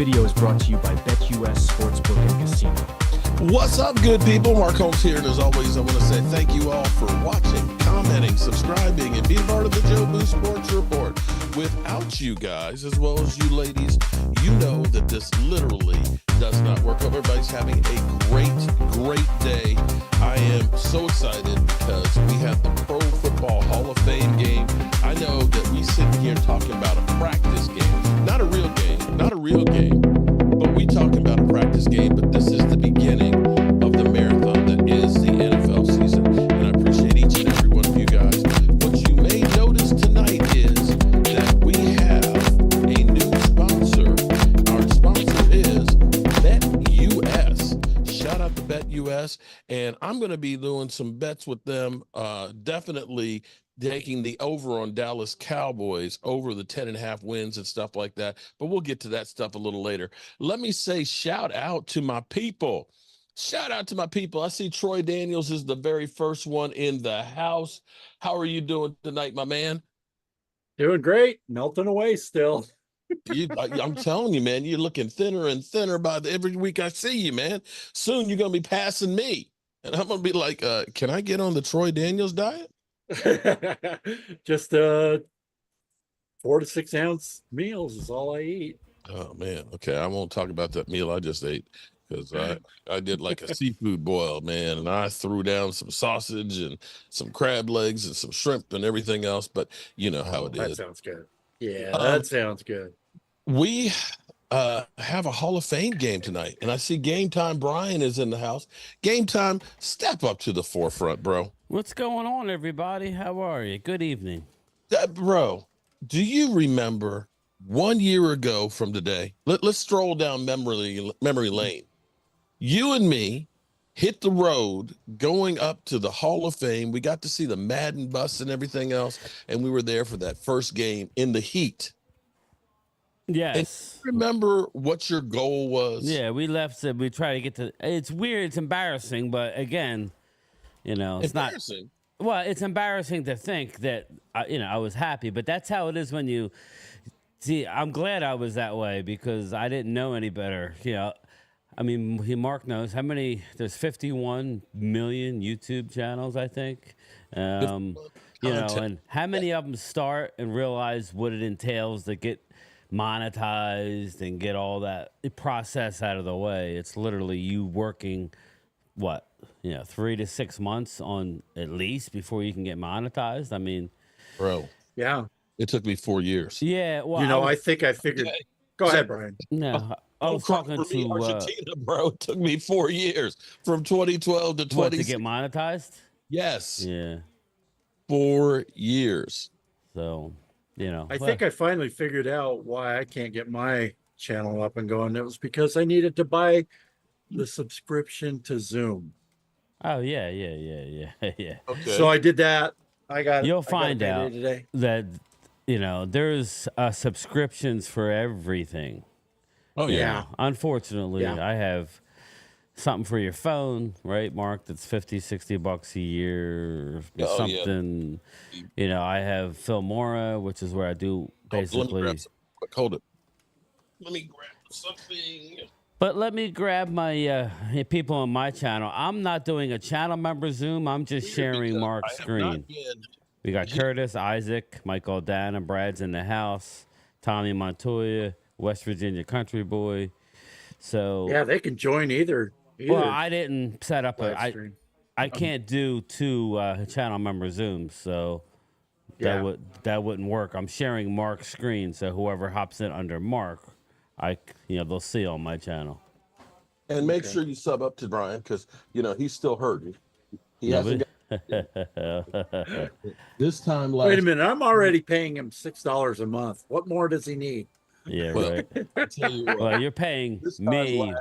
video is brought to you by BetUS Sportsbook and Casino. What's up, good people? Mark Holmes here, and as always, I want to say thank you all for watching, commenting, subscribing, and being part of the Joe Boo Sports Report. Without you guys, as well as you ladies, you know that this literally does not work. Hope everybody's having a great day. I am so excited because we have the Pro Football Hall of Fame game. I know that we sit here talking about a practice game, not a real game, but we talking about a practice game, but this is the beginning of the marathon that is the NFL season, and I appreciate each and every one of you guys. What you may notice tonight is that we have a new sponsor. Our sponsor is BetUS. Shout out to BetUS, and I'm going to be doing some bets with them, definitely taking the over on Dallas Cowboys over the 10.5 wins and stuff like that. But we'll get to that stuff a little later. Let me say shout out to my people. Shout out to my people. I see Troy Daniels is the very first one in the house. How are you doing tonight, my man? Doing great. Melting away still. I'm telling you, man, you're looking thinner and thinner every week I see you, man. Soon you're going to be passing me. And I'm going to be like, can I get on the Troy Daniels diet? Just 4 to 6 ounce meals is all I eat. Oh man, okay. I won't talk about that meal I just ate because I did like a seafood boil, man, and I threw down some sausage and some crab legs and some shrimp and everything else. But you know how it is. That sounds good. Yeah, that sounds good. We have a Hall of Fame game tonight, and I see Game Time Brian is in the house. Game Time, step up to the forefront, bro. What's going on, everybody? How are you? Good evening. Bro, do you remember 1 year ago from today? Let's stroll down memory lane. You and me hit the road going up to the Hall of Fame. We got to see the Madden bus and everything else, and we were there for that first game in the heat. Yes. And remember what your goal was? Yeah, we left. We try to get to. It's weird. It's embarrassing, but again, you know, it's not. Well, it's embarrassing to think that I was happy, but that's how it is when you see. I'm glad I was that way because I didn't know any better. You know, I mean, Mark knows how many. There's 51 million YouTube channels, I think. You know, and how many of them start and realize what it entails to get monetized and get all that process out of the way. It's literally you working 3 to 6 months on at least before you can get monetized. I mean, bro, yeah, it took me 4 years. Yeah, well, I think I figured. Okay. Go ahead, Brian. No, I was talking to Argentina, bro. It took me 4 years from 2012 to 20 to get monetized. Yes. Yeah. 4 years. So, you know, I think I finally figured out why I can't get my channel up and going. It was because I needed to buy the subscription to Zoom. Oh yeah. Okay. So I did that. You'll find out today that there's subscriptions for everything. Oh yeah. Unfortunately, I have something for your phone, right, Mark? That's $50-$60 a year. Something, you know. I have Filmora, which is where I do basically. Hold it. Let me grab something. But let me grab my people on my channel. I'm not doing a channel member Zoom. I'm just sharing Mark's screen. We got Curtis, Isaac, Michael, Dan, and Brad's in the house. Tommy Montoya, West Virginia country boy. So yeah, they can join either. Well, I didn't set up I can't do 2 channel member Zooms, so that wouldn't work. I'm sharing Mark's screen, so whoever hops in under Mark, they'll see on my channel. And make sure you sub up to Brian because he's still hurting. He hasn't got this time. Wait a minute, I'm already paying him $6 a month. What more does he need? Yeah, right. I tell you what, well, you're paying me.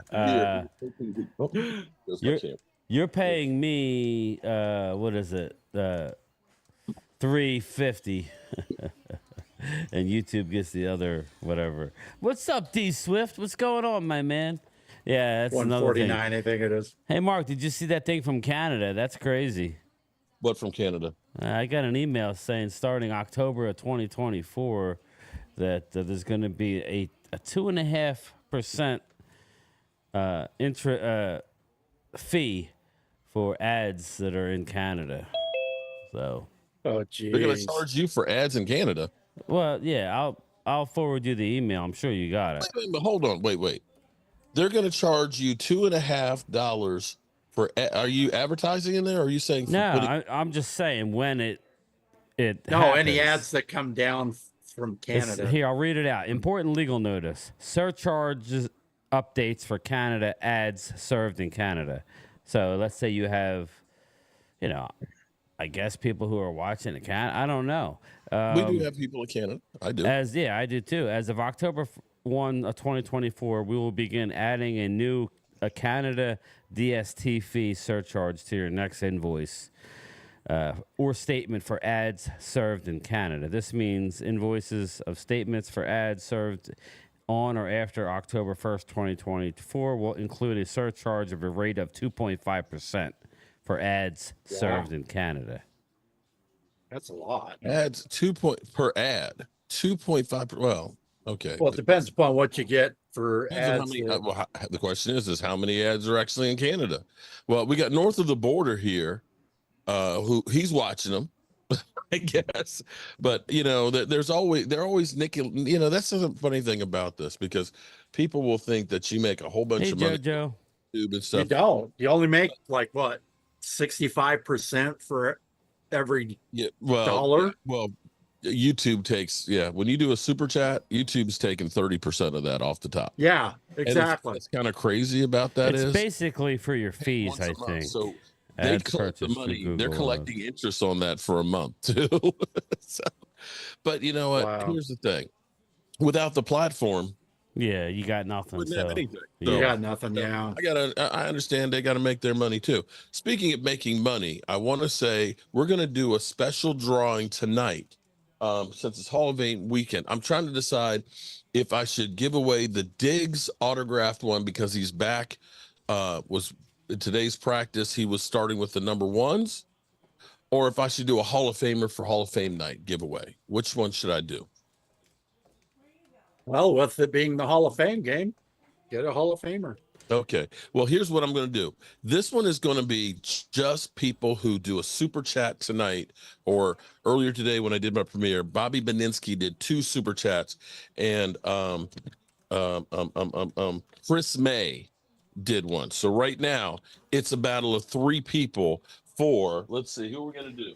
You're paying me. What is it? $3.50, and YouTube gets the other whatever. What's up, D Swift? What's going on, my man? Yeah, that's another thing. 149, I think it is. Hey, Mark, did you see that thing from Canada? That's crazy. What from Canada? I got an email saying starting October of 2024 that there's going to be a 2.5 5% fee for ads that are in Canada. So, oh, geez. They're going to charge you for ads in Canada. well, yeah, I'll forward you the email. I'm sure you got it. Wait, but hold on. Wait. They're going to charge you $2.50 for. Are you advertising in there? Or are you saying? No, I'm just saying when it No, any happens. ads that come down from Canada. Here, I'll read it out. Important legal notice: surcharges updates for Canada ads served in Canada. So let's say you have, I guess people who are watching in Canada. I don't know. We do have people in Canada. I do. I do too. As of October 1 of 2024, we will begin adding a Canada DST fee surcharge to your next invoice or statement for ads served in Canada. This means invoices of statements for ads served on or after October 1st, 2024 will include a surcharge of a rate of 2.5% for ads served in Canada. That's a lot. Ads per ad, 2.5. Well, okay. Well, it depends upon what you get for Depends ads. on the question is how many ads are actually in Canada? Well, we got north of the border here, who he's watching them, I guess. But they're always nicking. That's the funny thing about this, because people will think that you make a whole bunch of money. Joe. YouTube and stuff. You don't. You only make 65% for every dollar. Well, YouTube takes when you do a super chat, YouTube's taking 30% of that off the top. Yeah, exactly. It's kind of crazy about that. It's basically for your fees, I think. So they collect the money. They're collecting interest on that for a month too. But you know what? Wow. Here's the thing: without the platform, you got nothing. wouldn't have anything. You got nothing. Yeah. I understand they got to make their money too. Speaking of making money, I want to say we're going to do a special drawing tonight. Since it's Hall of Fame weekend, I'm trying to decide if I should give away the Diggs autographed one because he's back. Was in today's practice, he was starting with the number ones, or if I should do a Hall of Famer for Hall of Fame night giveaway. Which one should I do? Well, with it being the Hall of Fame game, get a Hall of Famer. Okay. Well, here's what I'm going to do. This one is going to be just people who do a super chat tonight, or earlier today when I did my premiere, Bobby Beninsky did 2 super chats, and Chris May did one. So right now it's a battle of 3 people for, let's see, who we're going to do.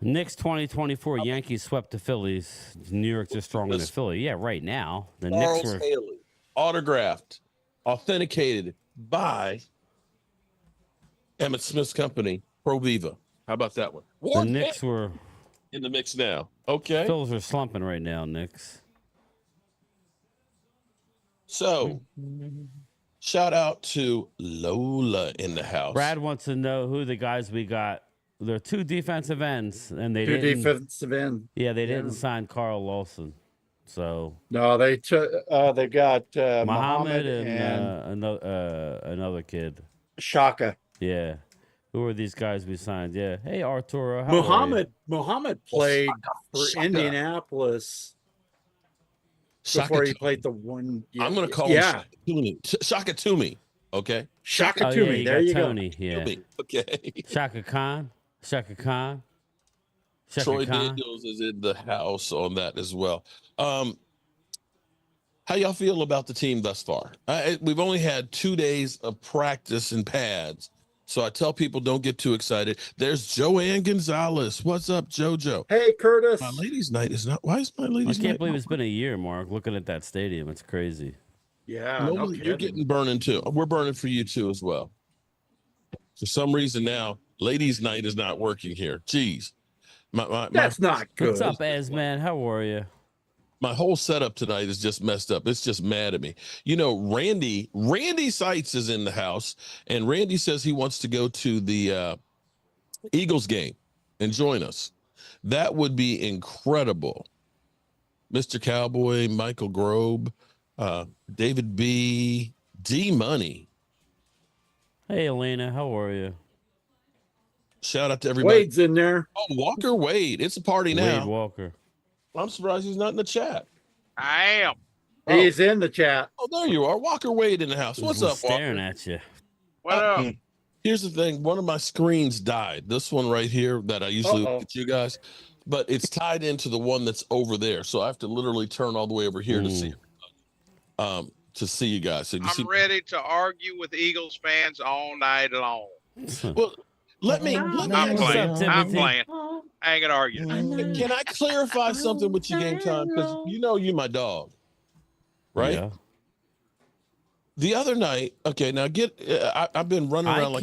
Knicks 2024 Yankees swept the Phillies. New York just stronger than Philly. Yeah, right now. The Charles Knicks were Haley, autographed, authenticated by Emmett Smith's company, Pro Viva. How about that one? the Knicks were in the mix now. Okay. Phillies are slumping right now, Knicks. So shout out to Lola in the house. Brad wants to know who the guys we got. There are 2 defensive ends, and they Two didn't. defensive end. Yeah, they didn't sign Carl Lawson. So No, they got Muhammad and another kid. Shaka. Yeah. Who are these guys we signed? Yeah. Hey, Arturo. How are you? Muhammad played for Shaka. Indianapolis before he played the one. I'm going to call him Shaka Toomey. Okay. Shaka Oh, Toomey. yeah, There you Tony. go. Yeah. Toomey. Okay. Shaka Khan. Troy Daniels is in the house on that as well. How y'all feel about the team thus far? We've only had 2 days of practice in pads, so I tell people don't get too excited. There's Joanne Gonzalez. What's up, JoJo? Hey, Curtis. My ladies' night is not. Why is my ladies' I night? can't believe it's been a year, Mark, looking at that stadium. It's crazy. Yeah, no You're getting burning too. We're burning for you too as well. For some reason now, ladies' night is not working here. Jeez. That's not good. What's up, Asman? How are you? My whole setup tonight is just messed up. It's just mad at me. Randy Seitz is in the house, and Randy says he wants to go to the Eagles game and join us. That would be incredible. Mr. Cowboy, Michael Grobe, David B, D Money. Hey, Elena. How are you? Shout out to everybody. Wade's in there. Oh, Walker Wade. It's a party now. Wade Walker. I'm surprised he's not in the chat. I am. He's in the chat. Oh, there you are. Walker Wade in the house. What's up, Staring Walker? at you. What up? Here's the thing. One of my screens died. This one right here that I usually look at you guys, but it's tied into the one that's over there. So I have to literally turn all the way over here to see you guys. So I'm ready to argue with Eagles fans all night long. Well, let me I'm playing. I ain't gonna argue. Can I clarify something with you, Game Time? Because you my dog, right? Yeah. The other night, okay, now I've been running around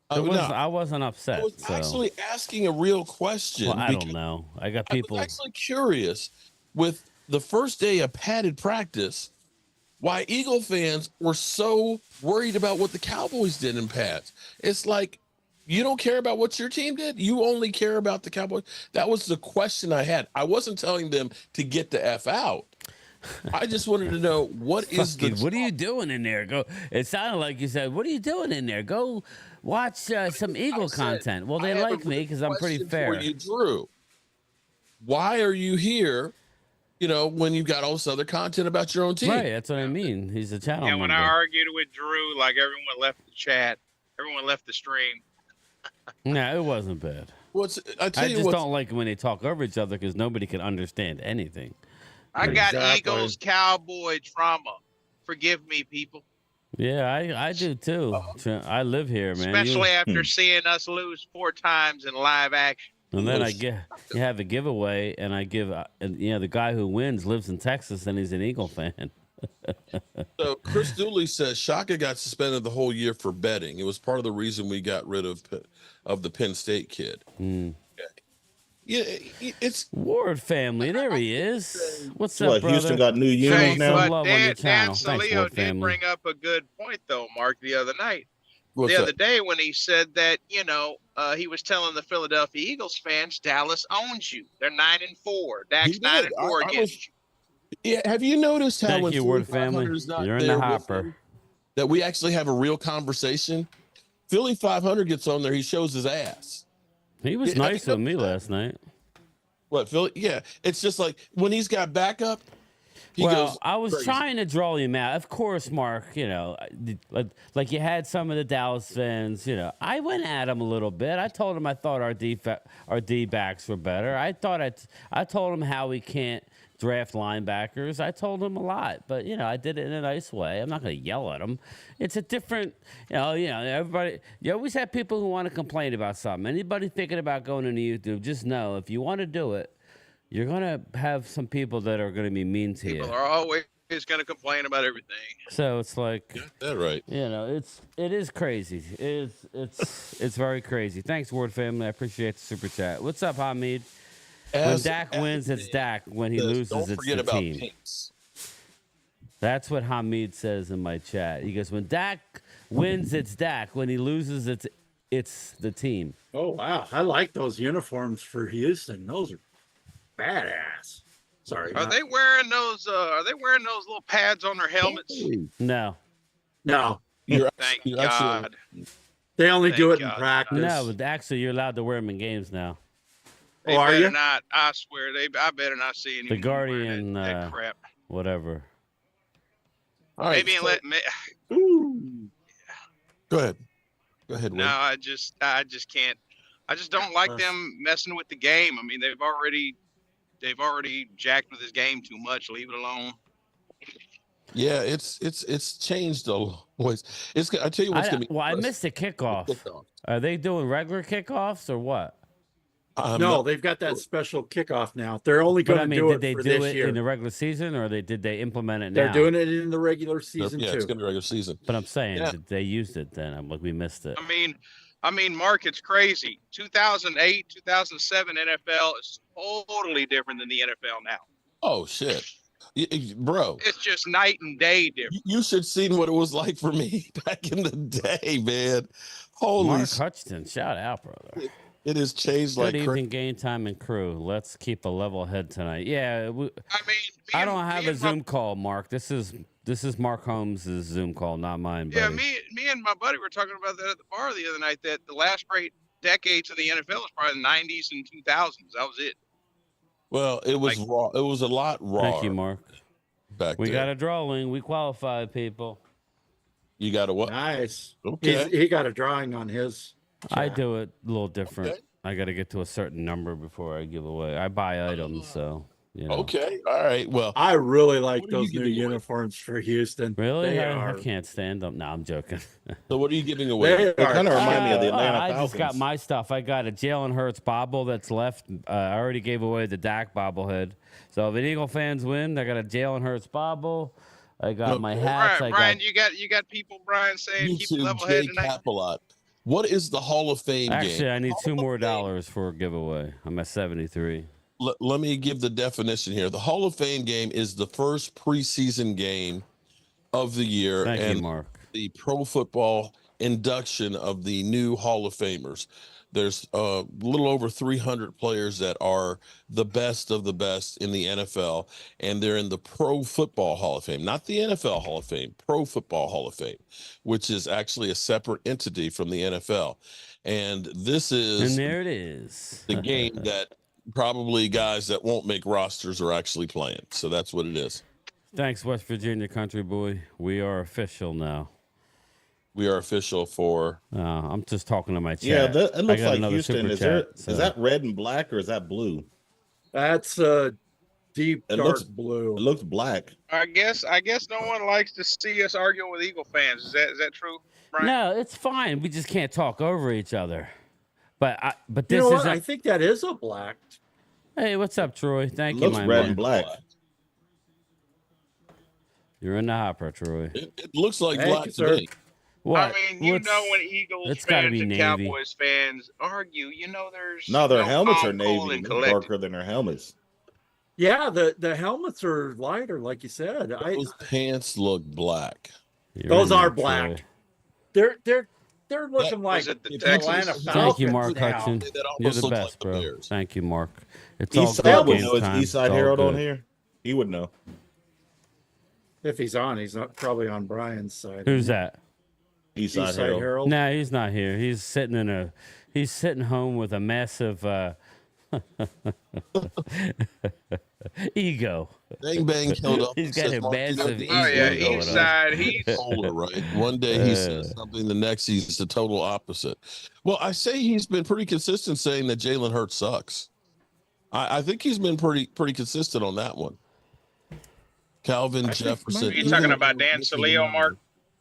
I wasn't upset. I was actually asking a real question. Well, I don't know. I got people. I was actually curious with the first day of padded practice, why Eagle fans were so worried about what the Cowboys did in pads. It's like, you don't care about what your team did. You only care about the Cowboys. That was the question I had. I wasn't telling them to get the F out. I just wanted to know what are you doing in there? Go. It sounded like you said, "What are you doing in there? Go watch some Eagle content." Well, they like me because I'm pretty fair. For you, Drew, why are you here? When you've got all this other content about your own team. Right, that's what I mean. He's a channel member. When I argued with Drew, like everyone left the chat, everyone left the stream. No, it wasn't bad. I just don't like when they talk over each other because nobody can understand anything. I got Eagles Cowboy trauma. Forgive me, people. Yeah, I do too. I live here, man. Especially after seeing us lose 4 times in live action. And then you have a giveaway, and I give, the guy who wins lives in Texas, and he's an Eagle fan. So Chris Dooley says Shaka got suspended the whole year for betting. It was part of the reason we got rid of the Penn State kid. Yeah, it's Ward family. There he is. What's up, brother? Houston got new unions now. But Dan Salio did bring up a good point, though, Mark, the other night. Other day when he said that, he was telling the Philadelphia Eagles fans, Dallas owns you. They're 9-4. Dak's 9-4 against you. Yeah, have you noticed how Thank you, Ward family. You're in the hopper. That we actually have a real conversation? Philly 500 gets on there. He shows his ass. He was nice with me last night. What, Philly? Yeah, it's just like when he's got backup. I was trying to draw him out. Of course, Mark, like you had some of the Dallas fans, I went at him a little bit. I told him I thought our D-backs were better. I told him how we can't draft linebackers. I told him a lot, but, I did it in a nice way. I'm not going to yell at him. It's a different, everybody, you always have people who want to complain about something. Anybody thinking about going into YouTube, just know if you want to do it, you're going to have some people that are going to be mean to you. People are always going to complain about everything. So it's like, that right. It is crazy. It's very crazy. Thanks, Ward family. I appreciate the super chat. What's up, Hamid? When Dak wins, it's Dak. When he loses, it's the team. Pinks. That's what Hamid says in my chat. He goes, when Dak wins, it's Dak. When he loses, it's the team. Oh, wow. I like those uniforms for Houston. Those are badass. Sorry. Are they wearing those little pads on their helmets? No. Thank God. They only do it in practice. No, but actually you're allowed to wear them in games now. They better not. I swear, I better not see any. The Guardian, that crap. Whatever. All right. Go ahead. No, I just can't. I just don't like them messing with the game. I mean, they've already jacked with this game too much. Leave it alone. Yeah, it's changed a lot. I tell you what's gonna be. Well, I missed the kickoff. Are they doing regular kickoffs or what? No, they've got that special kickoff now. They're only going to do it for this year. In the regular season, or did they implement it now? They're doing it in the regular season too. Yeah, it's going to be regular season. But I'm saying that they used it then. I'm like, we missed it. I mean, Mark, it's crazy. 2008, 2007 NFL is totally different than the NFL now. Oh shit, bro! It's just night and day different. You should seen what it was like for me back in the day, man. Holy Mark Hutchinson, shout out, brother. It has changed Good like evening, Game Time and crew. Let's keep a level head tonight. Yeah, I don't have a Zoom call, Mark. This is Mark Holmes' Zoom call, not mine. Buddy. Yeah, me and my buddy were talking about that at the bar the other night. That the last great decades of the NFL was probably the 90s and 2000s. That was it. Well, it was raw. It was a lot raw. Thank you, Mark. back We there. got a drawing. We qualified, people. You got a what? Nice. Okay. He got a drawing on his chat. I do it a little different. Okay. I got to get to a certain number before I give away. I buy items, so you know. Okay. All right. Well, I really like What are you those new giving away? uniforms for Houston. Really? They I are. can't stand them. No, I'm joking. so what are you giving away? They They are kind of remind me of the Atlanta I Falcons. just got my stuff. I got a Jalen Hurts bobble that's left. I already gave away the Dak bobblehead. So if an Eagle fans win, I got a Jalen Hurts bobble. I got my hats. Brian, you got people, Brian, saying keep YouTube level J headed tonight. Capilot. What is the Hall of Fame Actually, game? I need Hall $2 of more Fame- dollars for a giveaway. I'm at 73. Let me give the definition here. The Hall of Fame game is the first preseason game of the year Thank and you, Mark. the pro football induction of the new Hall of Famers. There's a little over 300 players that are the best of the best in the NFL, and they're in the Pro Football Hall of Fame, not the NFL Hall of Fame, Pro Football Hall of Fame, which is actually a separate entity from the NFL. And this is And there it is. the game that probably guys that won't make rosters are actually playing. So that's what it is. Thanks, West Virginia country boy. We are official now. We are official for. I'm just talking to my chat. Yeah, it I looks got like another Houston. super Is chat, that red and black or is that blue? That's a deep It dark looks- blue. It looks black. I guess no one likes to see us arguing with Eagle fans. Is that true, Brian? No, it's fine. We just can't talk over each other. But You this know is what? I think that is a black. Hey, what's up, Troy? It Thank you, looks my red man. and black. You're in the hopper, Troy. It looks like Thank black you, to sir. me. What? I mean, when Eagles it's gotta fans be and navy. Cowboys fans argue, there's No, their helmets calm, are cool, navy. and They're collected. darker than their helmets. Yeah, the helmets are lighter, like you said. Those pants look black. You're Those in are there, black. Troy. They're looking like was it the the Texans? Atlanta Thank Thank you, Falcons Mark now. Hudson. That You're almost the look like best, the bro. Bears. Thank you, Mark. It's all Eastside good. would Game know. Is time. Eastside It's all Harold on good. here? He would know. If he's on, he's not probably on Brian's side. Who's that? Eastside Eastside Harold. Herald. No, he's not here. He's sitting home with a massive ego. Bang bang killed up. He's got Says a Mark, massive the ego Oh yeah, going on. east side. He's polar, right? One day he says something, the next he's the total opposite. Well, I say he's been pretty consistent saying that Jalen Hurts sucks. I think he's been pretty consistent on that one. Calvin I think Jefferson. maybe- you talking about Dan Saleo, Mark?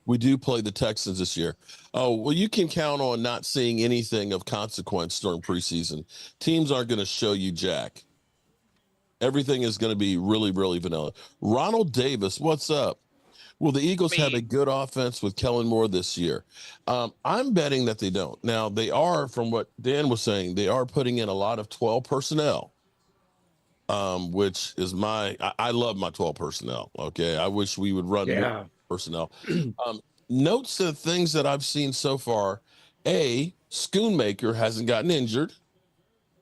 We do play the Texans this year. Oh, well, you can count on not seeing anything of consequence during preseason. Teams aren't going to show you jack. Everything is going to be really, really vanilla. Ronald Davis, what's up? Will the Eagles have a good offense with Kellen Moore this year? I'm betting that they don't. Now, they are, from what Dan was saying, they are putting in a lot of 12 personnel, which is I love my 12 personnel, okay? I wish we would run more personnel. Notes the things that I've seen so far. Schoonmaker hasn't gotten injured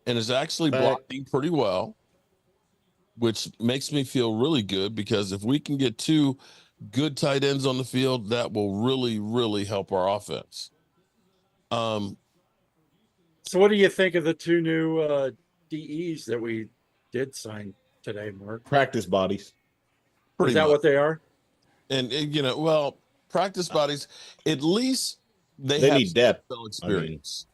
and is actually blocking pretty well, which makes me feel really good because if we can get two good tight ends on the field, that will really, really help our offense. So what do you think of the two new DEs that we did sign today, Mark? Practice bodies. Is that what they are? And practice bodies, at least they have need depth. Experience.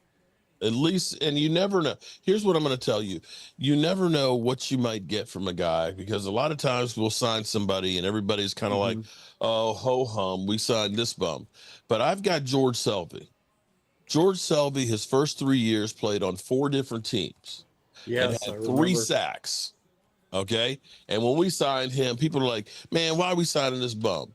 At least, and you never know. Here's what I'm going to tell you. You never know what you might get from a guy because a lot of times we'll sign somebody and everybody's kind of like, oh, ho hum, we signed this bum. But I've got George Selvey. George Selvey, his first 3 years, played on 4 different teams. Yes, and I had 3 remember. sacks. Okay. And when we signed him, people are like, man, why are we signing this bum?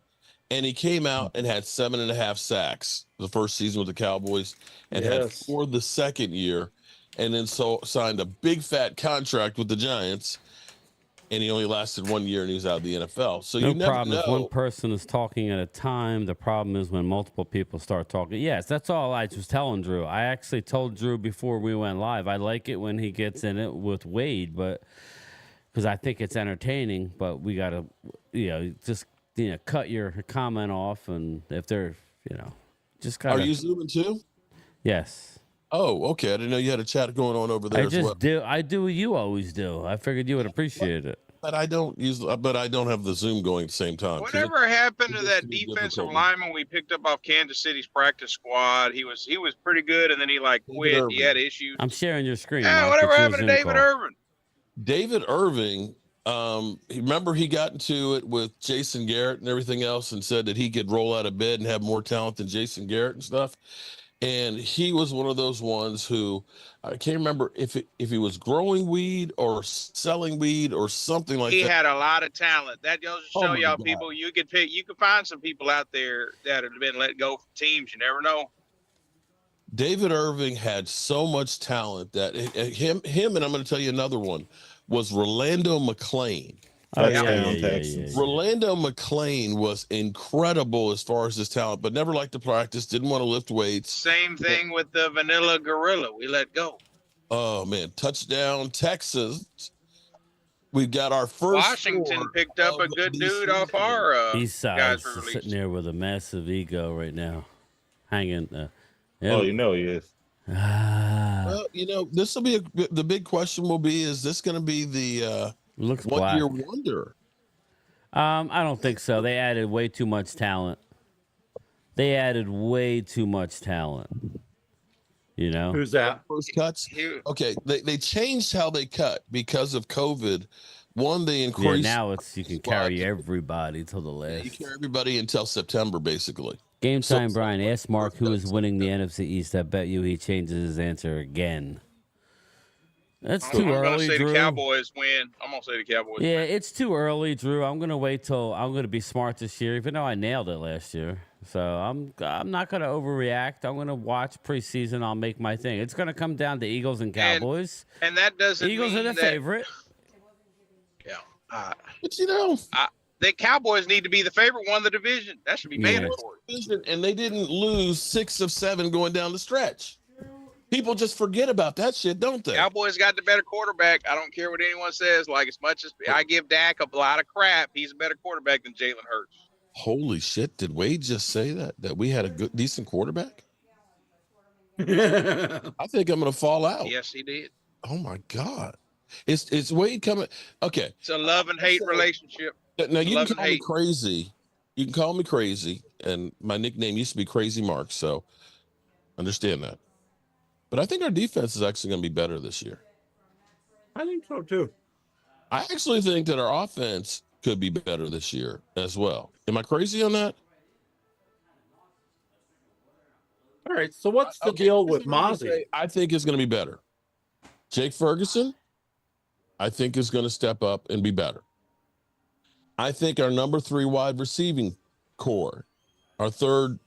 And he came out and had 7.5 sacks the first season with the Cowboys and had 4 the second year, and then signed a big fat contract with the Giants. And he only lasted 1 year and he was out of the NFL. So No you never problem know. if one person is talking at a time. The problem is when multiple people start talking. Yes, that's all I was telling Drew. I actually told Drew before we went live. I like it when he gets in it with Wade, but because I think it's entertaining. But we gotta, just cut your comment off, and if they're, just gotta. Are you zooming too? Yes. Oh, okay. I didn't know you had a chat going on over there I as just well. do. I do what you always do. I figured you would appreciate it. But I don't have the Zoom going at the same time. Whatever happened to that defensive lineman we picked up off Kansas City's practice squad? He was pretty good, and then he quit. He had issues. I'm sharing your screen. Yeah, Mark. whatever happened to David Irving? David Irving, remember he got into it with Jason Garrett and everything else and said that he could roll out of bed and have more talent than Jason Garrett and stuff. And he was one of those ones who I can't remember if he was growing weed or selling weed or something like that. He had a lot of talent. That goes to show y'all people you could find some people out there that have been let go from teams. You never know. David Irving had so much talent that him, and I'm going to tell you another one was Rolando McClain. Rolando McClain was incredible as far as his talent, but never liked to practice, didn't want to lift weights. Same thing with the Vanilla Gorilla. We let go. Oh, man. Touchdown, Texas. We've got our first. Washington picked up a good dude off our East guys side sitting there with a massive ego right now, hanging. Oh, you know he is. Well, this will be the big question will be, is this going to be the looks one-year wonder? I don't think so. They added way too much talent. Who's that? First cuts. Okay, they changed how they cut because of COVID. One, they increased. Yeah, now you can carry everybody till the last. You carry everybody until September, basically. Game time, Brian. Ask Mark who is winning the NFC East. I bet you he changes his answer again. That's too early, I'm going to say Drew. the Cowboys win. I'm going to say the Cowboys win. It's too early, Drew. I'm going to wait till I'm going to be smart this year, even though I nailed it last year. So I'm not going to overreact. I'm going to watch preseason. I'll make my thing. It's going to come down to Eagles and Cowboys. And that doesn't Eagles mean are the favorite. Yeah. But the Cowboys need to be the favorite one of the division. That should be mandatory. And they didn't lose 6 of 7 going down the stretch. People just forget about that shit, don't they? Cowboys got the better quarterback. I don't care what anyone says. As much as I give Dak a lot of crap, he's a better quarterback than Jalen Hurts. Holy shit! Did Wade just say that we had a decent quarterback? I think I'm gonna fall out. Yes, he did. Oh my God! It's Wade coming? Okay. It's a love and hate relationship. Now you can call me crazy. You can call me crazy, and my nickname used to be Crazy Mark, so understand that. But I think our defense is actually going to be better this year. I think so, too. I actually think that our offense could be better this year as well. Am I crazy on that? All right, so what's the deal with Mazi? I think it's going to be better. Jake Ferguson, I think, is going to step up and be better. I think our number 3 wide receiving core, our third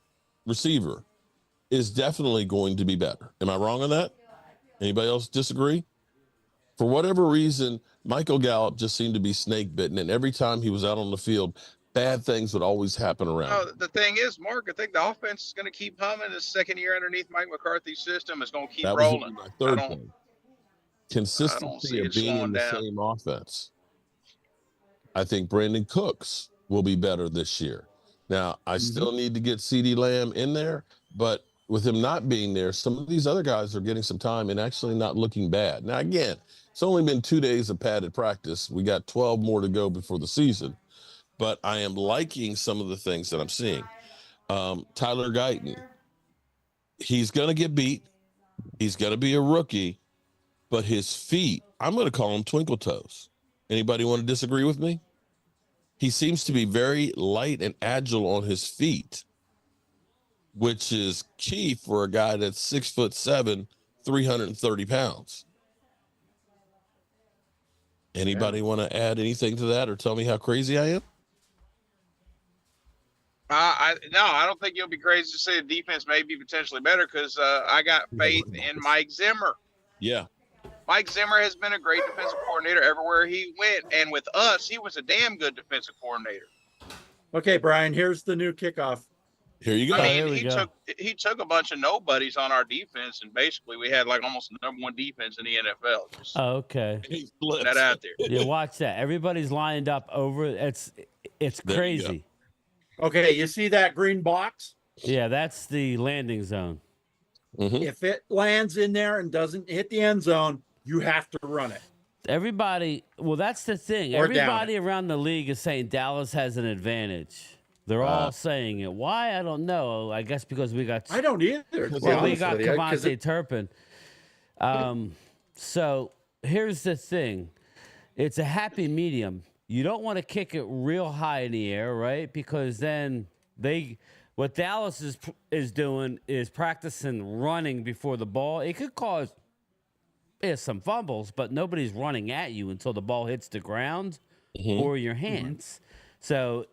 receiver, is definitely going to be better. Am I wrong on that? Anybody else disagree? For whatever reason, Michael Gallup just seemed to be snake bitten, and every time he was out on the field, bad things would always happen around. No, the thing is, Mark, I think the offense is going to keep humming. The second year underneath Mike McCarthy's system is going to keep rolling. My third thing. Consistency of being in the same offense. I think Brandon Cooks will be better this year. Now, I still need to get CeeDee Lamb in there, but with him not being there, some of these other guys are getting some time and actually not looking bad. Now, again, it's only been 2 days of padded practice. We got 12 more to go before the season, but I am liking some of the things that I'm seeing. Tyler Guyton, he's going to get beat. He's going to be a rookie, but his feet, I'm going to call them twinkle toes. Anybody want to disagree with me? He seems to be very light and agile on his feet, which is key for a guy that's 6'7", 330 pounds. Anybody want to add anything to that or tell me how crazy I am? No, I don't think you'll be crazy to say the defense may be potentially better because I got faith in Mike Zimmer. Yeah. Mike Zimmer has been a great defensive coordinator everywhere he went. And with us, he was a damn good defensive coordinator. Okay, Brian, here's the new kickoff. Here you go. I mean, he took a bunch of nobodies on our defense, and basically we had like almost the number 1 defense in the NFL. Just okay. Put that out there. Yeah, watch that. Everybody's lined up over. It's crazy. Okay, you see that green box? Yeah, that's the landing zone. If it lands in there and doesn't hit the end zone, you have to run it. Everybody, well, that's the thing. Or down Everybody around the league is saying Dallas has an advantage. They're all saying it. Why? I don't know. I guess because we got. I don't either. Well, we got Cavante Turpin. So here's the thing. It's a happy medium. You don't want to kick it real high in the air, right? Because then what Dallas is doing is practicing running before the ball. It could cause some fumbles, but nobody's running at you until the ball hits the ground or your hands. So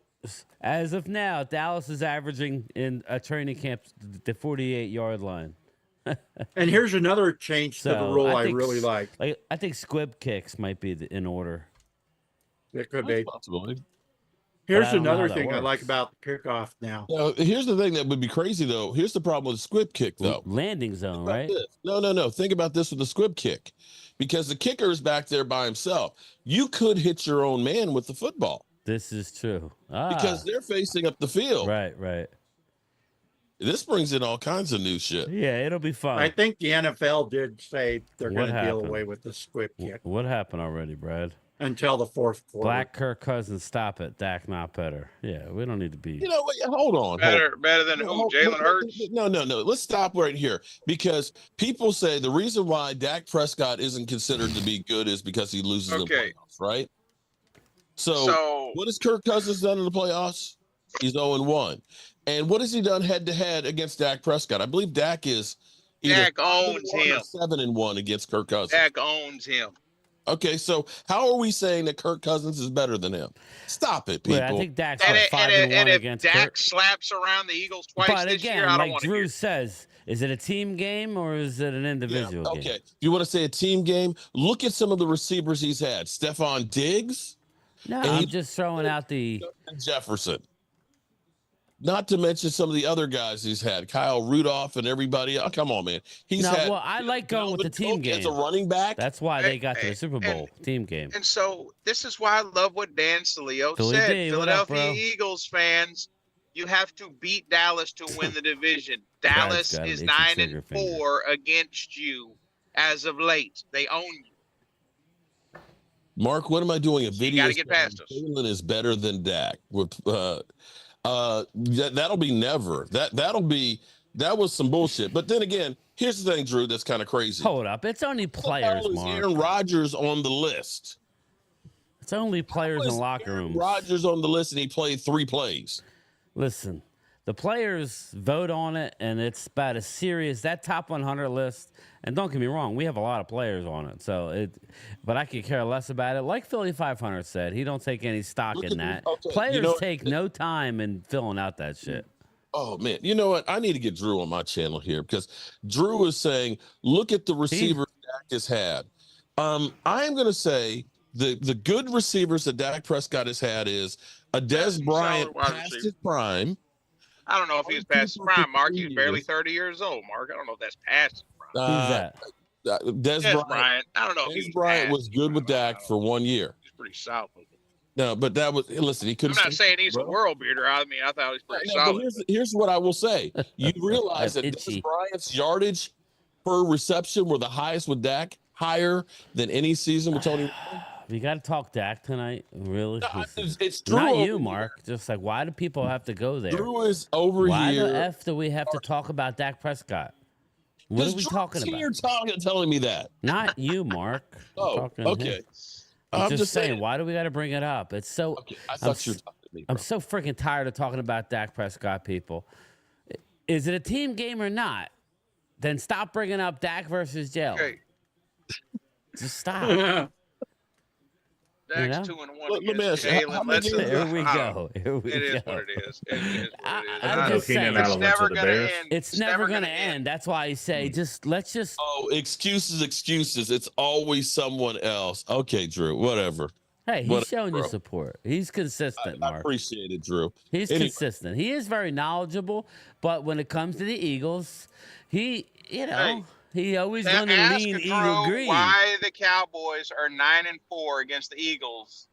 as of now, Dallas is averaging in a training camp the 48-yard line. And here's another change to the rule I really like. I think squib kicks might be in order. It could be. Possibly. Here's another thing I like about the kickoff now. Here's the thing that would be crazy, though. Here's the problem with the squib kick, though. Landing zone, right? No. Think about this with the squib kick. Because the kicker is back there by himself. You could hit your own man with the football. This is true. Because they're facing up the field. Right. This brings in all kinds of new shit. Yeah, it'll be fun. I think the NFL did say they're going to deal away with the squib kick. What happened already, Brad? Until the fourth quarter. Black Kirk Cousins, stop it. Dak not better. Yeah, we don't need to be. You know what? Hold on. Better than who? Jalen Hurts? No. Let's stop right here because people say the reason why Dak Prescott isn't considered to be good is because he loses in the playoffs, right? So what has Kirk Cousins done in the playoffs? He's 0-1. And what has he done head-to-head against Dak Prescott? I believe Dak owns him. 7-1 against Kirk Cousins. Dak owns him. Okay, so how are we saying that Kirk Cousins is better than him? Stop it, people. Wait, I think Dak's 5-1 against Dak Kirk. slaps around the Eagles twice this year, I don't want to hear. Drew says, is it a team game or is it an individual game? Okay, if you want to say a team game, look at some of the receivers he's had. Stephon Diggs. No, I'm just throwing out the Jefferson. Not to mention some of the other guys he's had, Kyle Rudolph and everybody. Oh, come on, man. Well, I like going with the team game. As a running back. That's why they got to the Super Bowl team game. And so this is why I love what Dan Salio said. Philadelphia Eagles fans, you have to beat Dallas to win the division. Dallas is 9-4 against you as of late. They own you. Mark, what am I doing? A video. You got to get past us. Jalen is better than Dak. That'll be never. That was some bullshit. But then again, here's the thing, Drew, that's kind of crazy. Hold up. It's only players, Mark. Aaron Rodgers on the list. It's only players in locker rooms. Rodgers on the list, and he played 3 plays. Listen, the players vote on it, and it's about as serious. That top 100 list, and don't get me wrong, we have a lot of players on it. But I could care less about it. Like Philly 500 said, he don't take any stock in that. Players take no time in filling out that shit. Oh, man. You know what? I need to get Drew on my channel here because Drew is saying, look at the receivers Dak has had. I am going to say the good receivers that Dak Prescott has had is a Dez Bryant past his prime. I don't know if he was past his prime, Mark. He was barely 30 years old, Mark. I don't know if that's past his prime. Who's that? Dez Bryant. I don't know if Dez Bryant was good with Dak for 1 year. He's pretty solid. No, but that was, listen, he couldn't. I'm not saying he's a world beater. I mean, I thought he was pretty solid. But here's what I will say. You realize that Dez Bryant's yardage per reception were the highest with Dak, higher than any season with Tony. You got to talk Dak tonight, really? No, it's Drew. Not you, Mark. Just like, why do people have to go there? Drew is over why here. Why the F do we have to talk about Dak Prescott? What are we talking about? You're telling me that. Not you, Mark. Okay. I'm just saying, why do we got to bring it up? It's so. Okay. I thought you were talking to me. Bro. I'm so freaking tired of talking about Dak Prescott, people. Is it a team game or not? Then stop bringing up Dak versus Jalen. Okay. Just stop. Dak's 2-1 against Jalen. Here we go. It is what it is. I'm just saying, it's never going to end. It's never going to end. That's why I say, let's just. Oh, excuses. It's always someone else. Okay, Drew. Whatever. Hey, he's showing you support. He's consistent, Mark. I appreciate it, Drew. He's consistent. He is very knowledgeable, but when it comes to the Eagles, he always going to lean Eagle green. Why the Cowboys are 9-4 against the Eagles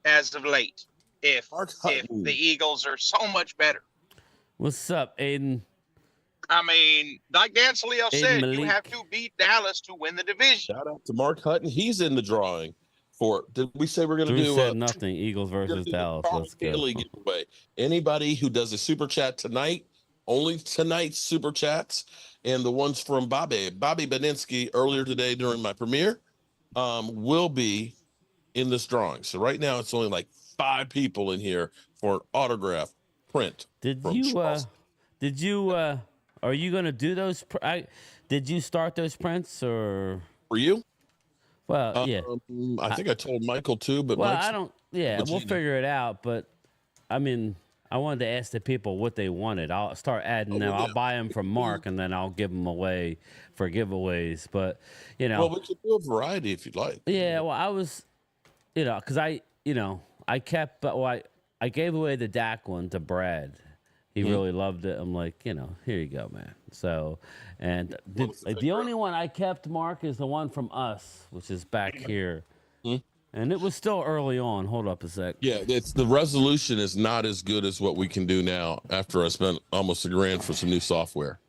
as of late? If the Eagles are so much better. What's up, Aiden? I mean, like Dan Salio said, you have to beat Dallas to win the division. Shout out to Mark Hutton. He's in the drawing. Did we say we're going to Drew do said nothing. Eagles versus Dallas. Let's go. Giveaway. Anybody who does a super chat tonight, only tonight's super chats, and the ones from Bobby Beninsky earlier today during my premiere, will be in this drawing. So right now it's only like 5 people in here for an autograph print. Did you are you going to do those? Did you start those prints or? For you? Well, yeah. I think I told Michael too, but I don't. Yeah, we'll figure it out. But I mean, I wanted to ask the people what they wanted. I'll start adding them. I'll buy them from Mark, and then I'll give them away for giveaways. But well, we could do a variety if you'd like. Yeah. Well, I was, because I kept, but I gave away the Dak one to Brad. He really loved it. I'm like, here you go, man. So, and the only one I kept, Mark, is the one from us, which is back here. And it was still early on. Hold up a sec. Yeah, the resolution is not as good as what we can do now after I spent almost $1,000 for some new software.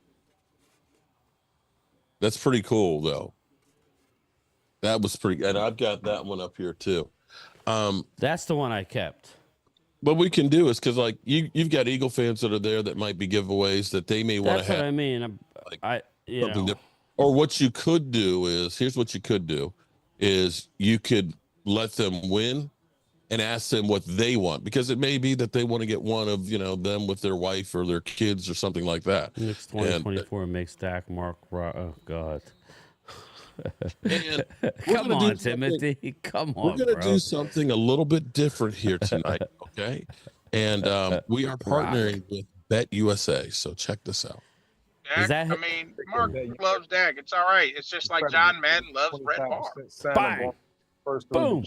That's pretty cool, though. That was pretty, and I've got that one up here too. That's the one I kept. What we can do is because like you've got Eagle fans that are there that might be giveaways that they may want to have. That's what I mean. Or what you could do is here's what you could do is you could let them win and ask them what they want, because it may be that they want to get one of them with their wife or their kids or something like that. Next 2024 makes Dak Mark. Oh God. Come on, Timothy. Come on. We're going to do something a little bit different here tonight, okay? And we are partnering with Bet USA, so check this out. Dak, Mark loves Dak. It's all right. It's just like John Madden loves Brett Favre. Bang. First boom.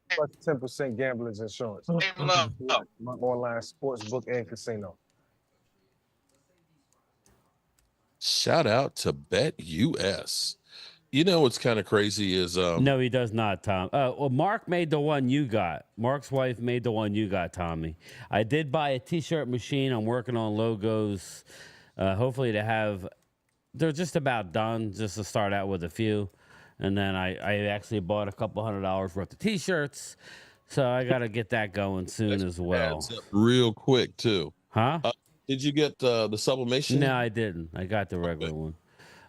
Plus 10% gamblers insurance. Same love. My online sports book and casino. Shout out to Bet US. What's kind of crazy is no, he does not, Tom. Well, Mark made the one you got. Mark's wife made the one you got, Tommy. I did buy a t-shirt machine. I'm working on logos. Hopefully they're just about done, just to start out with a few. And then I actually bought a couple $100 worth of t-shirts. So I got to get that going soon as well. Real quick too. Huh? Did you get the sublimation? No, I didn't. I got the regular one.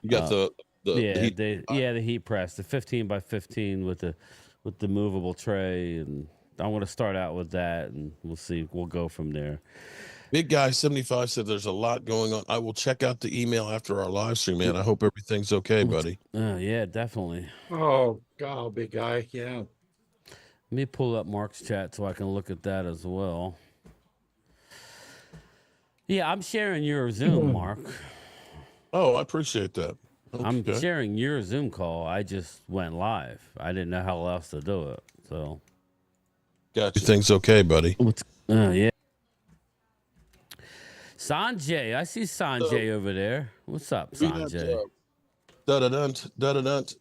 You got the heat press, the 15 by 15 with the movable tray, and I want to start out with that, and we'll see. We'll go from there. Big Guy 75 said there's a lot going on. I will check out the email after our live stream, man. I hope everything's okay, buddy. Yeah, definitely. Oh God, Big Guy, yeah. Let me pull up Mark's chat so I can look at that as well. Yeah, I'm sharing your Zoom, Mark. Oh, I appreciate that. Okay. I'm sharing your Zoom call. I just went live. I didn't know how else to do it. So, gotcha. Everything's okay, buddy. Yeah. Sanjay, I see Sanjay over there. What's up, Sanjay?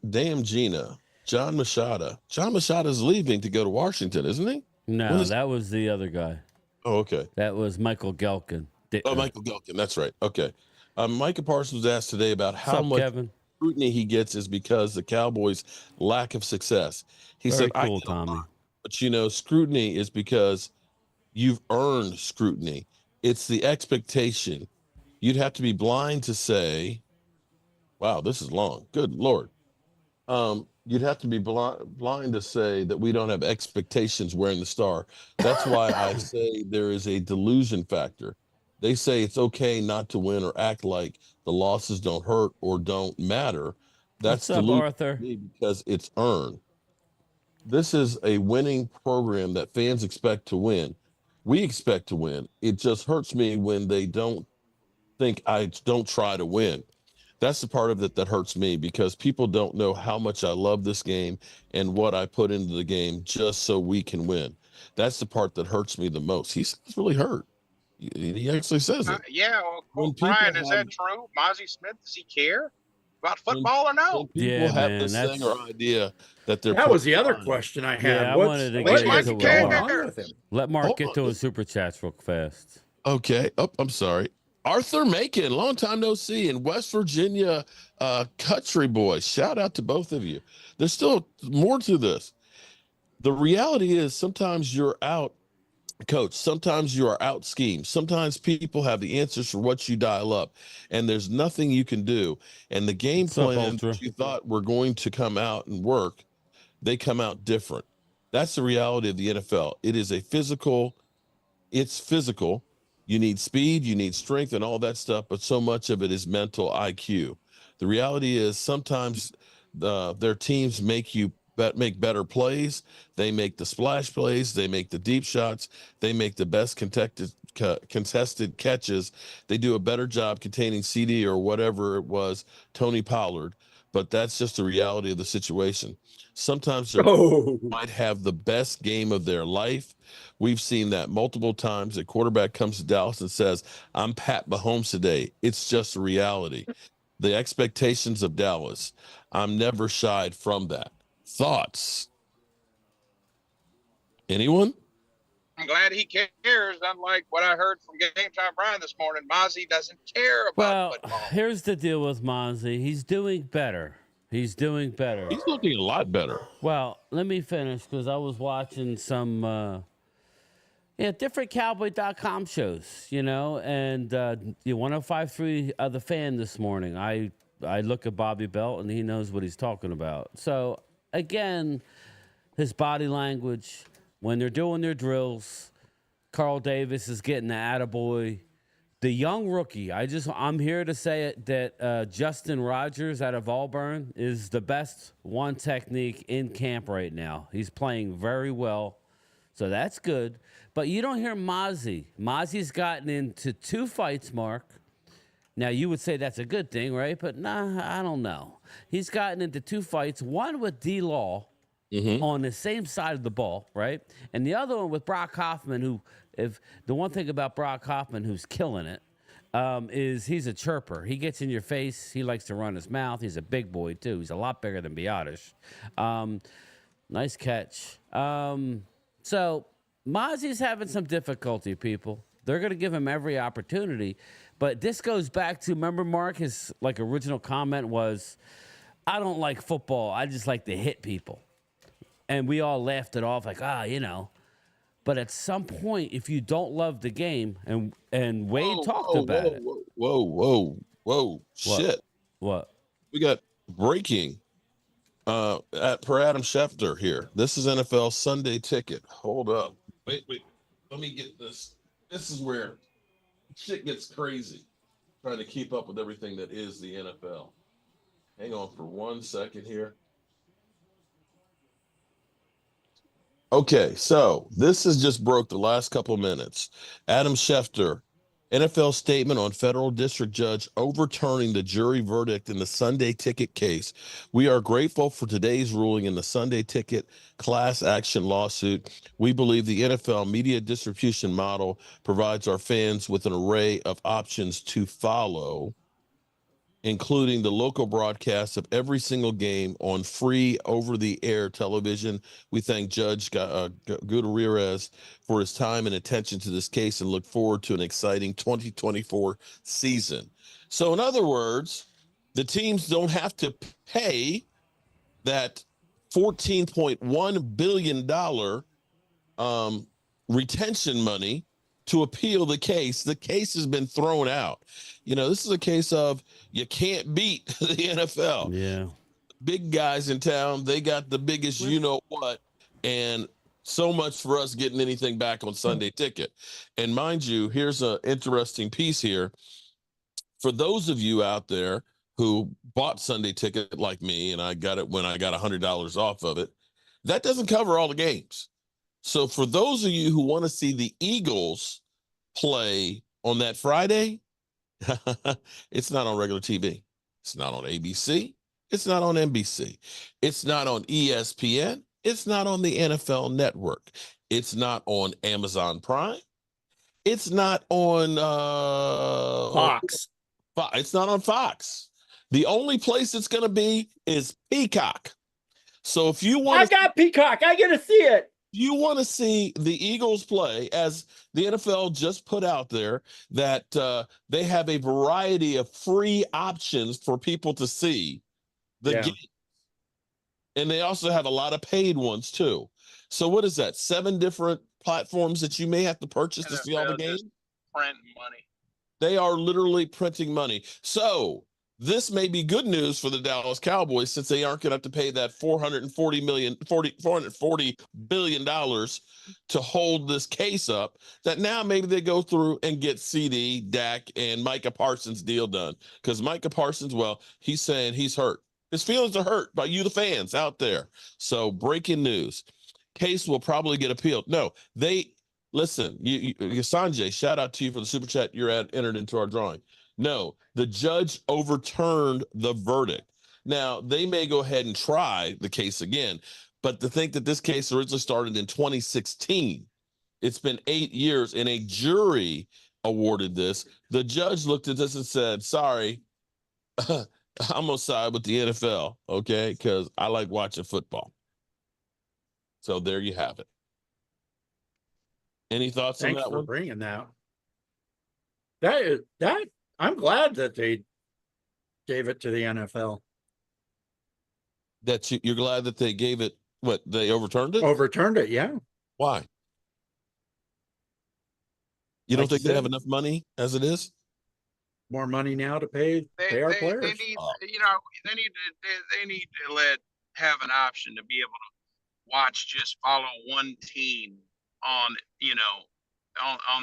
Damn Gina. John Machado. John Machado's leaving to go to Washington, isn't he? No, that was the other guy. Oh, okay. That was Michael Gelkin. Michael Gelkin. That's right. Okay. Micah Parsons was asked today about how much scrutiny he gets is because the Cowboys' lack of success. He said, cool, Tommy. But scrutiny is because you've earned scrutiny. It's the expectation. You'd have to be blind to say, wow, this is long. Good Lord. You'd have to be blind to say that we don't have expectations wearing the star. That's why I say there is a delusion factor. They say it's okay not to win or act like the losses don't hurt or don't matter. That's What's up, Arthur? Because it's earned. This is a winning program that fans expect to win. We expect to win. It just hurts me when they don't think I don't try to win. That's the part of it that hurts me, because people don't know how much I love this game and what I put into the game just so we can win. That's the part that hurts me the most. He's really hurt. He actually says it. Yeah, well, Brian, is that true? Mazi Smith, does he care about football or no? People have this thing or idea that they're. That was the other question I had. Yeah, I wanted to get into it. Let Mark get to his super chats real fast. Okay. Oh, I'm sorry. Arthur Macon, long time no see, in West Virginia, country boy. Shout out to both of you. There's still more to this. The reality is sometimes you're out, coach. Sometimes you are out schemed. Sometimes people have the answers for what you dial up, and there's nothing you can do. And the game What's up, plan Ultra? that you thought were going to come out and work, they come out different. That's the reality of the NFL. It is it's physical. You need speed, you need strength, and all that stuff, but so much of it is mental IQ. The reality is sometimes their teams make better plays. They make the splash plays. They make the deep shots. They make the best contested catches. They do a better job containing CD or whatever it was, Tony Pollard. But that's just the reality of the situation. Sometimes they might have the best game of their life. We've seen that multiple times. A quarterback comes to Dallas and says, I'm Pat Mahomes today. It's just a reality. The expectations of Dallas, I'm never shied from that. Thoughts? Anyone? I'm glad he cares. Unlike what I heard from Game Time Brian this morning, Mazi doesn't care about football. Here's the deal with Mazi. He's doing better. He's doing better. He's looking a lot better. Well, let me finish because I was watching some different Cowboy.com shows, and 105.3 The Fan this morning. I look at Bobby Belt, and he knows what he's talking about. So, again, his body language, when they're doing their drills, Carl Davis is getting the attaboy. The young rookie, I'm here to say it that Justin Rogers out of Auburn is the best one technique in camp right now. He's playing very well, so that's good. But you don't hear Mazi. Mazi's gotten into 2 fights, Mark. Now, you would say that's a good thing, right? But nah, I don't know. He's gotten into 2 fights, one with D-Law on the same side of the ball, right? And the other one with Brock Hoffman, who, if the one thing about Brock Hoffman, who's killing it, is he's a chirper. He gets in your face. He likes to run his mouth. He's a big boy, too. He's a lot bigger than Biotish. Nice catch. So Mazi's having some difficulty, people. They're going to give him every opportunity. But this goes back to, remember, Mark, his original comment was, I don't like football. I just like to hit people. And we all laughed it off like, But at some point, if you don't love the game, and Wade talked about it. Whoa. Shit. What? We got breaking per Adam Schefter here. This is NFL Sunday Ticket. Hold up. Wait. Let me get this. This is where shit gets crazy. Trying to keep up with everything that is the NFL. Hang on for 1 second here. Okay, so this has just broke the last couple of minutes. Adam Schefter, NFL statement on federal district judge overturning the jury verdict in the Sunday Ticket case. We are grateful for today's ruling in the Sunday Ticket class action lawsuit. We believe the NFL media distribution model provides our fans with an array of options to follow, including the local broadcast of every single game on free over-the-air television. We thank Judge Gutierrez for his time and attention to this case and look forward to an exciting 2024 season. So in other words, the teams don't have to pay that $14.1 billion retention money to appeal the case. The case has been thrown out. This is a case of you can't beat the NFL. Yeah. Big guys in town, they got the biggest you-know-what, and so much for us getting anything back on Sunday Ticket. And mind you, here's an interesting piece here. For those of you out there who bought Sunday Ticket like me, and I got it when I got $100 off of it, that doesn't cover all the games. So for those of you who want to see the Eagles play on that Friday, it's not on regular TV. It's not on ABC. It's not on NBC. It's not on ESPN. It's not on the NFL Network. It's not on Amazon Prime. It's not on Fox. It's not on Fox. The only place it's going to be is Peacock. So if you want, I got Peacock. I get to see it. You want to see the Eagles play, as the NFL just put out there, that they have a variety of free options for people to see the game. And they also have a lot of paid ones too. So what is that? 7 different platforms that you may have to purchase to see all the games? Print money. They are literally printing money. So this may be good news for the Dallas Cowboys since they aren't going to have to pay that $440 billion to hold this case up, that now maybe they go through and get CD, Dak, and Micah Parsons deal done. Because Micah Parsons, well, he's saying he's hurt. His feelings are hurt by you, the fans out there. So breaking news. Case will probably get appealed. No, listen, Sanjay, shout out to you for the super chat. You're entered into our drawing. No, the judge overturned the verdict. Now, they may go ahead and try the case again, but to think that this case originally started in 2016, it's been 8 years, and a jury awarded this. The judge looked at this and said, sorry, I'm going to side with the NFL, okay, because I like watching football. So there you have it. Any thoughts on that one? Thanks for bringing that. That I'm glad that they gave it to the NFL. That you're glad that they gave it, what, they overturned it? Overturned it, yeah. Why? You don't think they have enough money as it is? More money now to pay our players. They need, they need to have an option to be able to just follow one team on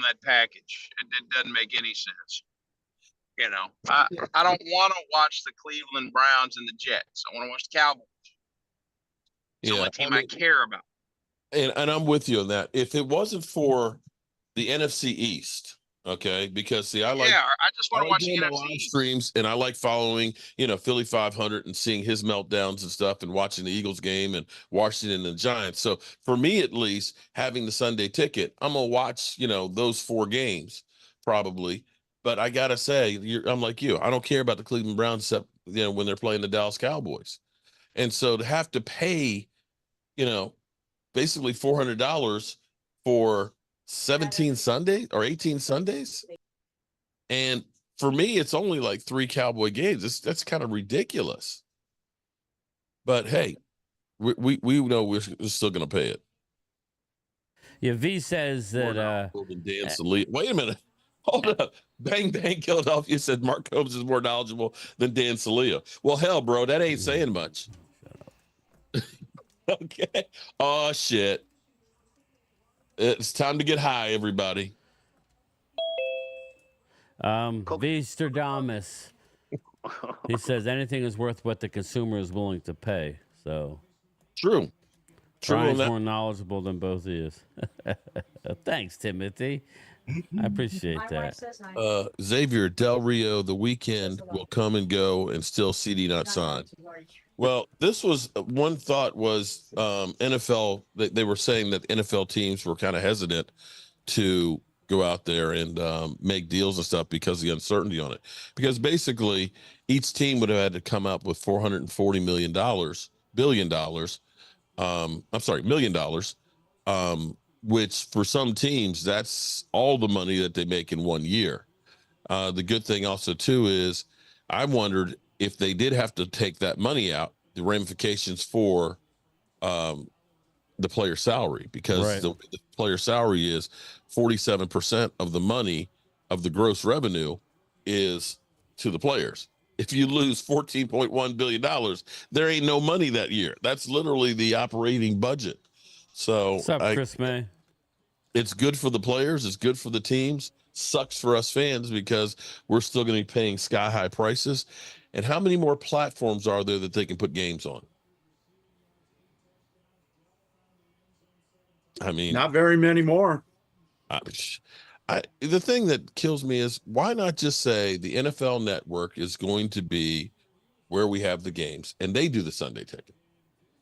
that package. It doesn't make any sense. I don't want to watch the Cleveland Browns and the Jets. I want to watch the Cowboys. It's the only team I care about. And I'm with you on that. If it wasn't for the NFC East, okay, because see, I just want to watch the NFC live streams, and I like following, Philly 500 and seeing his meltdowns and stuff, and watching the Eagles game and Washington and the Giants. So for me, at least, having the Sunday ticket, I'm gonna watch, those 4 games probably. But I gotta say, I'm like you. I don't care about the Cleveland Browns except when they're playing the Dallas Cowboys, and so to have to pay, basically $400 for 17 Sundays or 18 Sundays. And for me, it's only like 3 Cowboy games. That's kind of ridiculous. But hey, we know we're still going to pay it. Yeah, V says that. Wait a minute. Hold up. Bang, bang, Philadelphia said Mark Combs is more knowledgeable than Dan Saleo. Well, hell, bro, that ain't saying much. Okay. Oh, shit. It's time to get high, everybody. Vistradamus. He says anything is worth what the consumer is willing to pay. So true. Brian's more knowledgeable than both of you. Thanks, Timothy. I appreciate that. Xavier Del Rio, the weekend will come and go and still CD not signed. Well, this was one thought was NFL. They were saying that NFL teams were kind of hesitant to go out there and make deals and stuff because of the uncertainty on it. Because basically, each team would have had to come up with $440 million, $million, which for some teams, that's all the money that they make in 1 year. The good thing also, too, is I wondered if they did have to take that money out, the ramifications for the player salary, because the player salary is 47% of the money of the gross revenue is to the players. If you lose $14.1 billion, there ain't no money that year. That's literally the operating budget. So what's up, Chris May? It's good for the players. It's good for the teams. Sucks for us fans because we're still going to be paying sky high prices. And how many more platforms are there that they can put games on? I mean, not very many more. The thing that kills me is why not just say the NFL Network is going to be where we have the games and they do the Sunday ticket?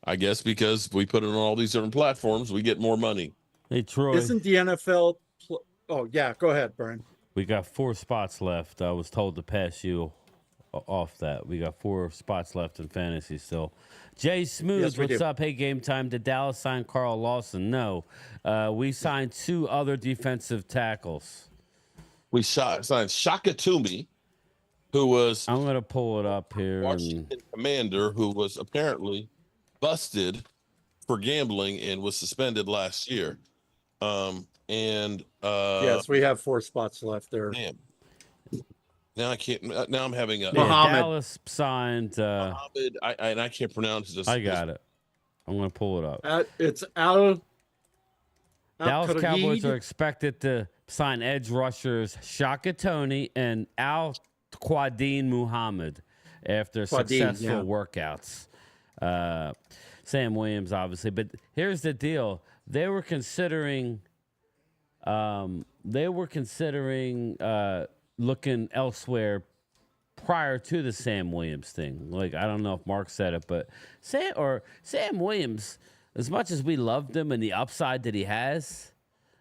I guess because we put it on all these different platforms, we get more money. Hey, Troy. Isn't the NFL? Oh, yeah. Go ahead, Brian. We got 4 spots left. I was told to pass you off that. We got 4 spots left in fantasy still. Jay Smooth, what's up? Hey, game time. Did Dallas sign Carl Lawson? No. We signed 2 other defensive tackles. We signed Shaka Toomey, who was... I'm going to pull it up here. Washington Commander, who was apparently busted for gambling and was suspended last year. Yes, we have 4 spots left there. Damn. Now I can't. Now I'm having a Muhammad. Dallas signed. Muhammad. I can't pronounce this. I got it. I'm gonna pull it up. It's Al. Dallas Cowboys are expected to sign edge rushers Shaka Toney and Al Quadin Muhammad after successful workouts. Sam Williams, obviously, but here's the deal: they were considering looking elsewhere prior to the Sam Williams thing. Like, I don't know if Mark said it, but Sam Williams, as much as we loved him and the upside that he has,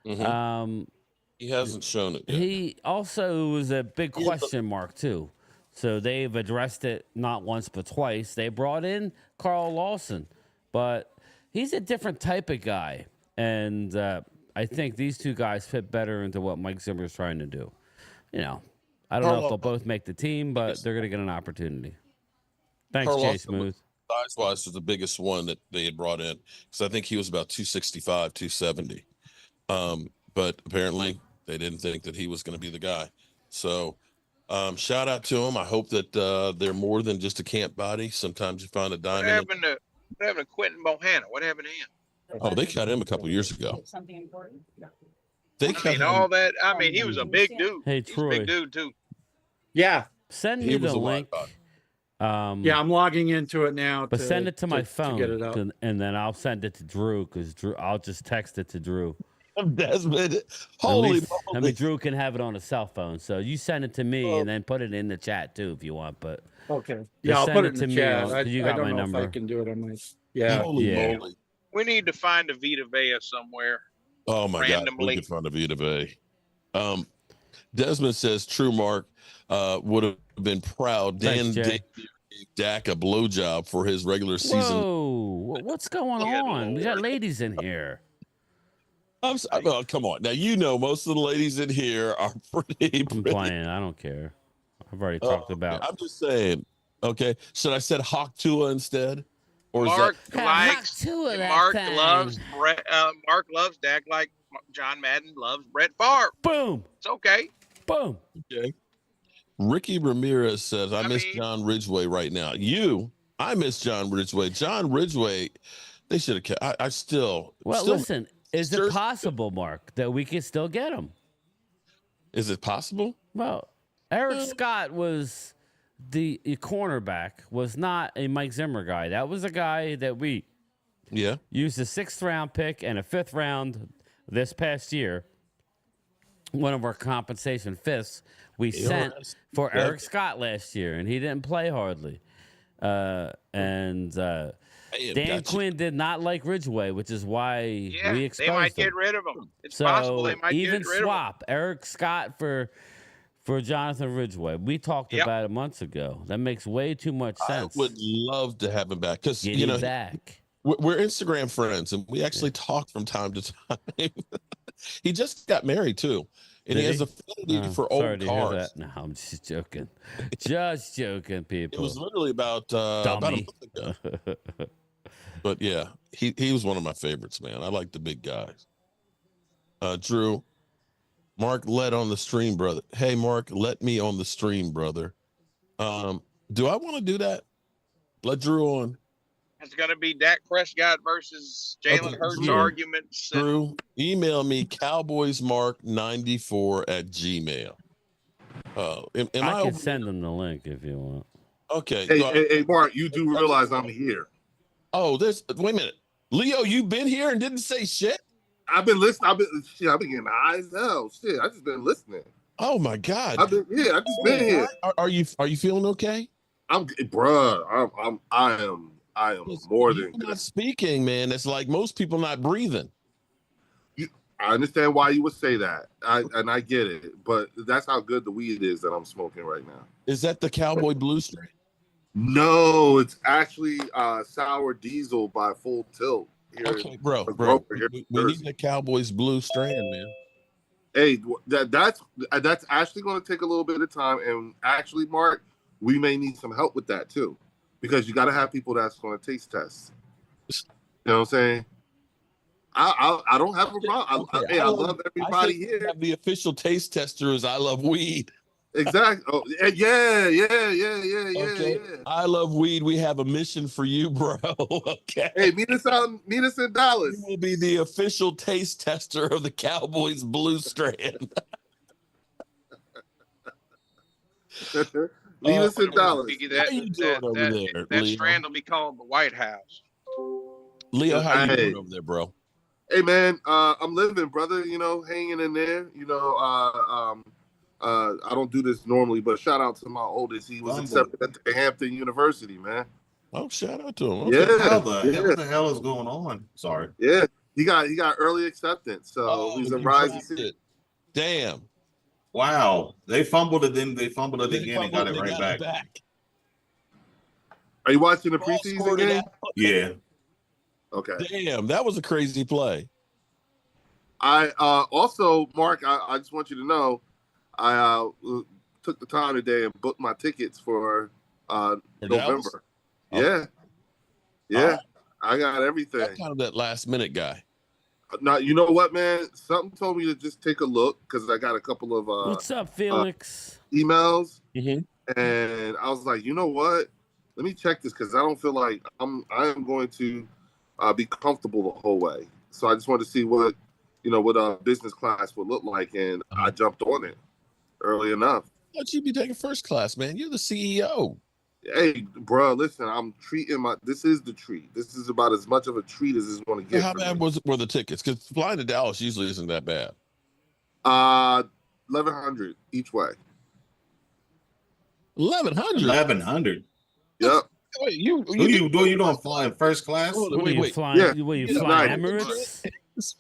he hasn't shown it yet. He also was a big question mark too. So they've addressed it not once but twice. They brought in Carl Lawson, but he's a different type of guy, and I think these two guys fit better into what Mike Zimmer is trying to do. You know, I don't know if they'll both make the team, but they're going to get an opportunity. Thanks, Jay Smooth. Size-wise was the biggest one that they had brought in, because I think he was about 265, 270. But apparently they didn't think that he was going to be the guy. So shout out to him. I hope that they're more than just a camp body. Sometimes you find a diamond. What happened to Quentin Bohanna? What happened to him? Oh, they cut him a couple years ago. Something important? Yeah. He was a big dude. Hey, Troy. Big dude too. Yeah. Send me the link. Yeah, I'm logging into it now. But send it to my phone, get it up. and then I'll send it to Drew, because I'll just text it to Drew. Desmond, holy moly. I mean, Drew can have it on a cell phone, so you send it to me and then put it in the chat too if you want. But okay, yeah, I'll put it in the chat. You got my number. If I can do it on my. Yeah, holy moly. We need to find a Vita Vea somewhere. Oh my God, we could find a Vita Vea. Desmond says, "True, Mark would have been proud." Thanks, Dan gave Dak a blowjob for his regular season. Whoa, what's going on? We got ladies in here. I'm sorry, well, come on. Now, you know, most of the ladies in here are pretty. I'm playing. I don't care. I've already talked about. I'm just saying. Okay, should I said Hawk Tua instead? Or Mark is that likes. Mark loves Dak like John Madden loves Brett Favre. Boom. It's okay. Boom. Okay. Ricky Ramirez says, I miss John Ridgeway right now. I miss John Ridgeway. John Ridgeway, they should have kept. I still. Listen, is it possible, Mark, that we can still get him? Is it possible? Well, Eric Scott was the cornerback, was not a Mike Zimmer guy. That was a guy that we used a 6th round pick and a 5th round this past year. One of our compensation 5ths we sent for Eric Scott last year, and he didn't play hardly. Dan Quinn did not like Ridgeway, which is why we exposed they might him. Get rid of him. It's possible they might even get rid swap of him. Eric Scott for Jonathan Ridgeway. We talked about it months ago. That makes way too much sense. I would love to have him back, because back. We're Instagram friends, and we actually talk from time to time. He just got married too, and he has affinity for old cars. No, I'm just joking. Just joking, people. It was literally about a month ago. But yeah, he was one of my favorites, man. I like the big guys. Drew, Mark, let on the stream, brother. Hey, Mark, let me on the stream, brother. Do I want to do that? Let Drew on. It's going to be Dak Prescott versus Jalen Hurts arguments. Drew, email me cowboysmark94@gmail. I can send them the link if you want. Okay. Hey, Mark, you do realize I'm here. Oh, wait a minute. Leo, you been here and didn't say shit? I've been listening. I've been getting high as hell. Shit, I just been listening. Oh my God. I've just been here. Are you feeling okay? I am more than not speaking, man. It's like most people not breathing. I understand why you would say that. I get it, but that's how good the weed is that I'm smoking right now. Is that the Cowboy Blue strain? No, it's actually Sour Diesel by Full Tilt. Okay, bro. We need the Cowboys Blue strand, man. Hey, that's actually going to take a little bit of time, and actually, Mark, we may need some help with that too, because you got to have people that's going to taste test. You know what I'm saying? I don't have a problem. I love everybody here. Have the official taste tester is I love weed. Exactly. Oh, yeah. I love weed. We have a mission for you, bro. Okay. Hey, meet us in Dallas. You will be the official taste tester of the Cowboys blue strand. Meet us in Dallas. That strand will be called the White House. Leo, how you doing over there, bro? Hey, man, I'm living, brother. You know, hanging in there. You know, I don't do this normally, but shout out to my oldest. He was accepted at Hampton University, man. Oh, shout out to him. Okay. Yeah. What the hell is going on? Sorry. Yeah, he got early acceptance, so he's a rising. Damn. Wow. They fumbled it, then they fumbled it again and got it right back. Are you watching the preseason game? Yeah. Okay. Damn, that was a crazy play. I also, Mark, I just want you to know, I took the time today and booked my tickets for November. Yeah. I got everything. I'm kind of that last minute guy. Now, you know what, man? Something told me to just take a look because I got a couple of what's up, Felix? Emails, mm-hmm. And I was like, you know what? Let me check this because I don't feel like I am going to be comfortable the whole way. So I just wanted to see what business class would look like, and I jumped on it early enough. Why don't you be taking first class, man? You're the CEO. Hey, bro, listen, I'm treating this is the treat. This is about as much of a treat as it's going to get. How bad were the tickets? Because flying to Dallas usually isn't that bad. $1,100 each way. $1,100. Yep. Wait, you don't fly in first class? Wait. Flying, yeah. Were you flying Emirates?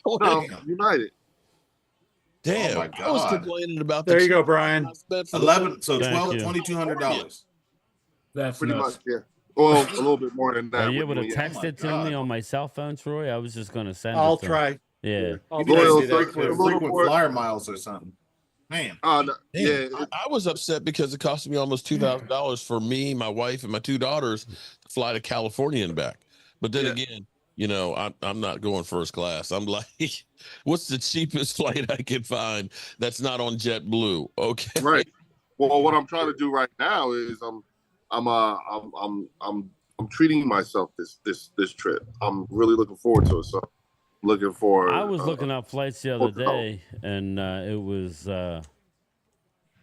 No, United. Damn, oh my God. I was complaining about There you go, Brian. 11, so $2,200. That's Pretty nuts. much, yeah. Well, a little bit more than that. Are you able to text it to me on my cell phone, Troy? I was just going to send I'll it to try. him. Yeah. Frequent flyer miles or something. Man. No, yeah. I was upset because it cost me almost $2,000 for me, my wife, and my two daughters to fly to California and back. But then again, I'm not going first class. I'm like, what's the cheapest flight I can find that's not on JetBlue? Okay. Right. Well, what I'm trying to do right now is I'm treating myself this trip. I'm really looking forward to it. So looking for. I was looking up flights the other day, and it was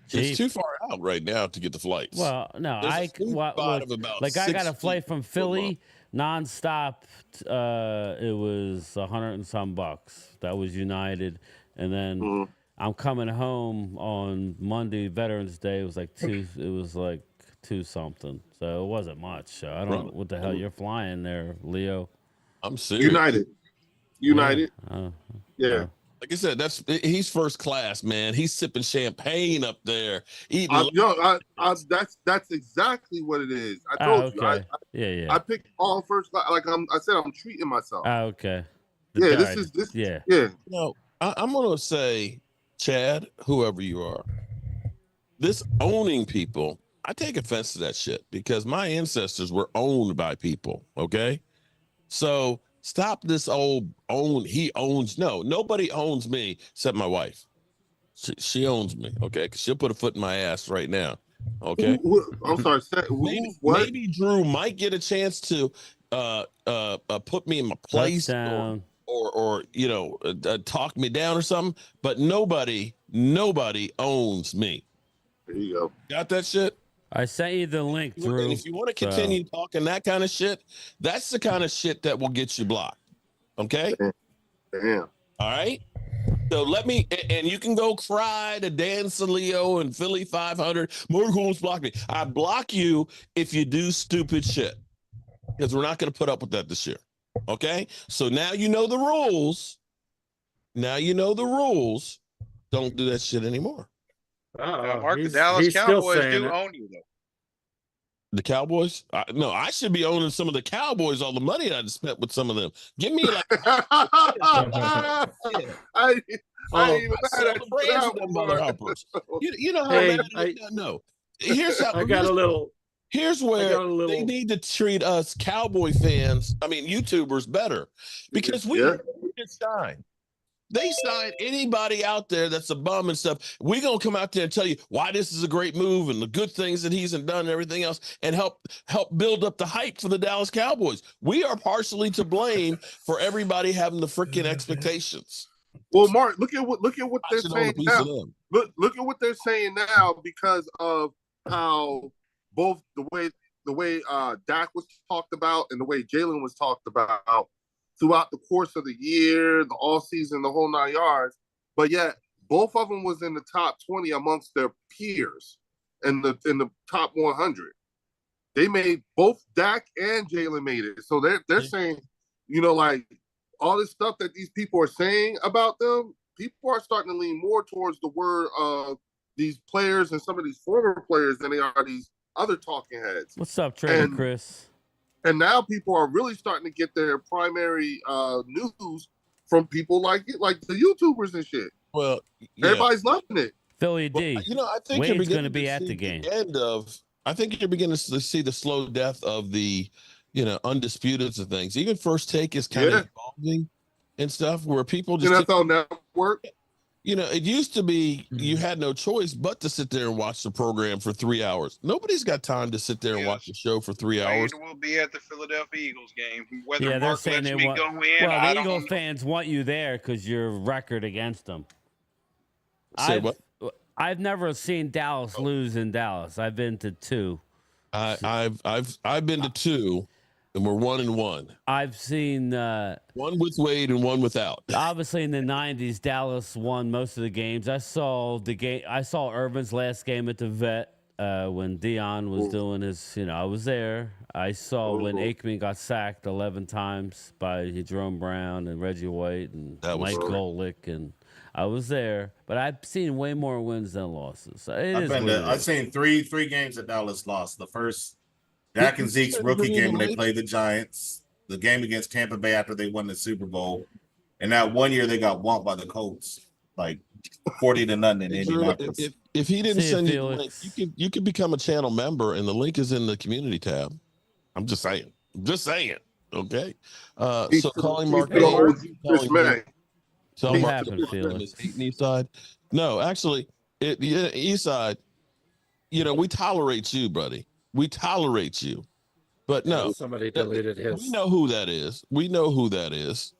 cheap. It's too far out right now to get the flights. Well, no, I got a flight from Philly nonstop. It was $100 and some bucks. That was United, and then I'm coming home on Monday, Veterans Day. It was like two something. So it wasn't much. So I don't know what the hell you're flying there, Leo. I'm serious. United. Yeah. Like I said, he's first class, man. He's sipping champagne up there. That's exactly what it is. I told you. I picked all first class. Like I said, I'm treating myself. Okay. Yeah. I'm gonna say, Chad, whoever you are, this owning people, I take offense to that shit because my ancestors were owned by people. Okay, so. Stop this he owns. No, nobody owns me except my wife. She owns me, okay? Because she'll put a foot in my ass right now, okay? I'm sorry. Maybe Drew might get a chance to put me in my place or talk me down or something, but nobody owns me. There you go. Got that shit? I sent you the link, Drew. And if you want to continue talking that kind of shit, that's the kind of shit that will get you blocked. Okay? Damn. All right? So and you can go cry to Dan Saleo and Philly 500. Mark Holmes blocked me. I block you if you do stupid shit because we're not going to put up with that this year. Okay? So now you know the rules. Don't do that shit anymore. Mark, the Dallas Cowboys do own you, though. The Cowboys? No, I should be owning some of the Cowboys. All the money I spent with some of them. Give me like. I ain't even mad at the Cowboys. You know how mad I know. Here's how. I got a little Here's where they need to treat us Cowboy fans, YouTubers, better, because we shine. They sign anybody out there that's a bum and stuff. We're going to come out there and tell you why this is a great move and the good things that he's done and everything else, and help build up the hype for the Dallas Cowboys. We are partially to blame for everybody having the freaking expectations. Well, Mark, look at what they're saying now. Look at what they're saying now because of how both the way Dak was talked about and the way Jalen was talked about throughout the course of the year, the all season, the whole 9 yards. But yet, both of them was in the top 20 amongst their peers in the top 100. They made both Dak and Jalen made it. So they're saying, like all this stuff that these people are saying about them, people are starting to lean more towards the word of these players and some of these former players than they are these other talking heads. What's up, Trader Chris? And now people are really starting to get their primary news from people like the YouTubers and shit. Well, everybody's loving it. Philly D. I think Wade's going to be at the game. I think you're beginning to see the slow death of the, undisputeds and things. Even First Take is kind of evolving and stuff where people just NFL Network. It used to be you had no choice but to sit there and watch the program for 3 hours. Nobody's got time to sit there and watch the show for 3 hours. Wade will be at the Philadelphia Eagles game. Whether Mark lets me go in, well, the Eagle fans want you there because your record against them. I've never seen Dallas lose in Dallas. I've been to 2. I've been to 2. And we're 1-1. I've seen one with Wade and one without. Obviously, in the '90s, Dallas won most of the games. I saw Urban's last game at the Vet when Dion was doing his. I was there. I saw when Aikman got sacked 11 times by Jerome Brown and Reggie White and Mike Golick, and I was there. But I've seen way more wins than losses. I've seen three games that Dallas lost. The first. Dak and Zeke's rookie game when they played the Giants, the game against Tampa Bay after they won the Super Bowl, and that one year they got whomped by the Colts, like 40-0 in Indianapolis. If he didn't send you the link, you can become a channel member, and the link is in the community tab. I'm just saying. Okay. So calling Mark. So what happened, Felix? East side. No, actually, East side. We tolerate you, buddy. We tolerate you, but no. Somebody deleted his. We know who that is.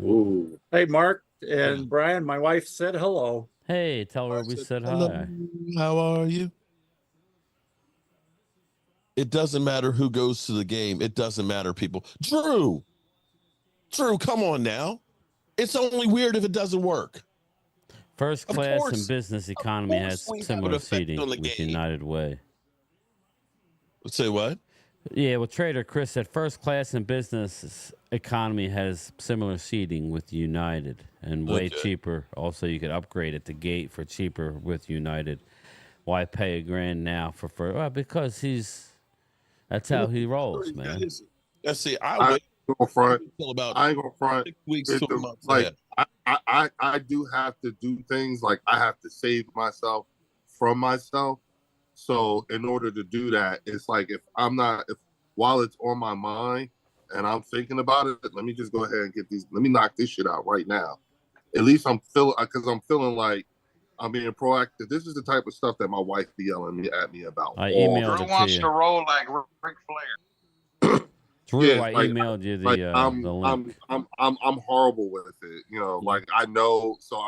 Ooh. Hey, Mark and Brian, my wife said hello. Hey, tell her we said hi. How are you? It doesn't matter who goes to the game. It doesn't matter, people. Drew, come on now. It's only weird if it doesn't work. First class and business economy has similar seating with United Way. Say what? Yeah, well, Trader Chris said first class and business economy has similar seating with United and way cheaper. Also, you could upgrade at the gate for cheaper with United. Why pay $1,000 now for first? Well, because that's how he rolls, man. Let's see. I ain't gonna front. 6 weeks to a month. Like I do have to do things like I have to save myself from myself. So in order to do that, it's like while it's on my mind and I'm thinking about it, let me just go ahead and let me knock this shit out right now. At least I'm feeling like I'm being proactive. This is the type of stuff that my wife be yelling at me about. I emailed Drew wants to roll like Ric Flair. Drew, I emailed you the link. I'm horrible with it. Like I know, so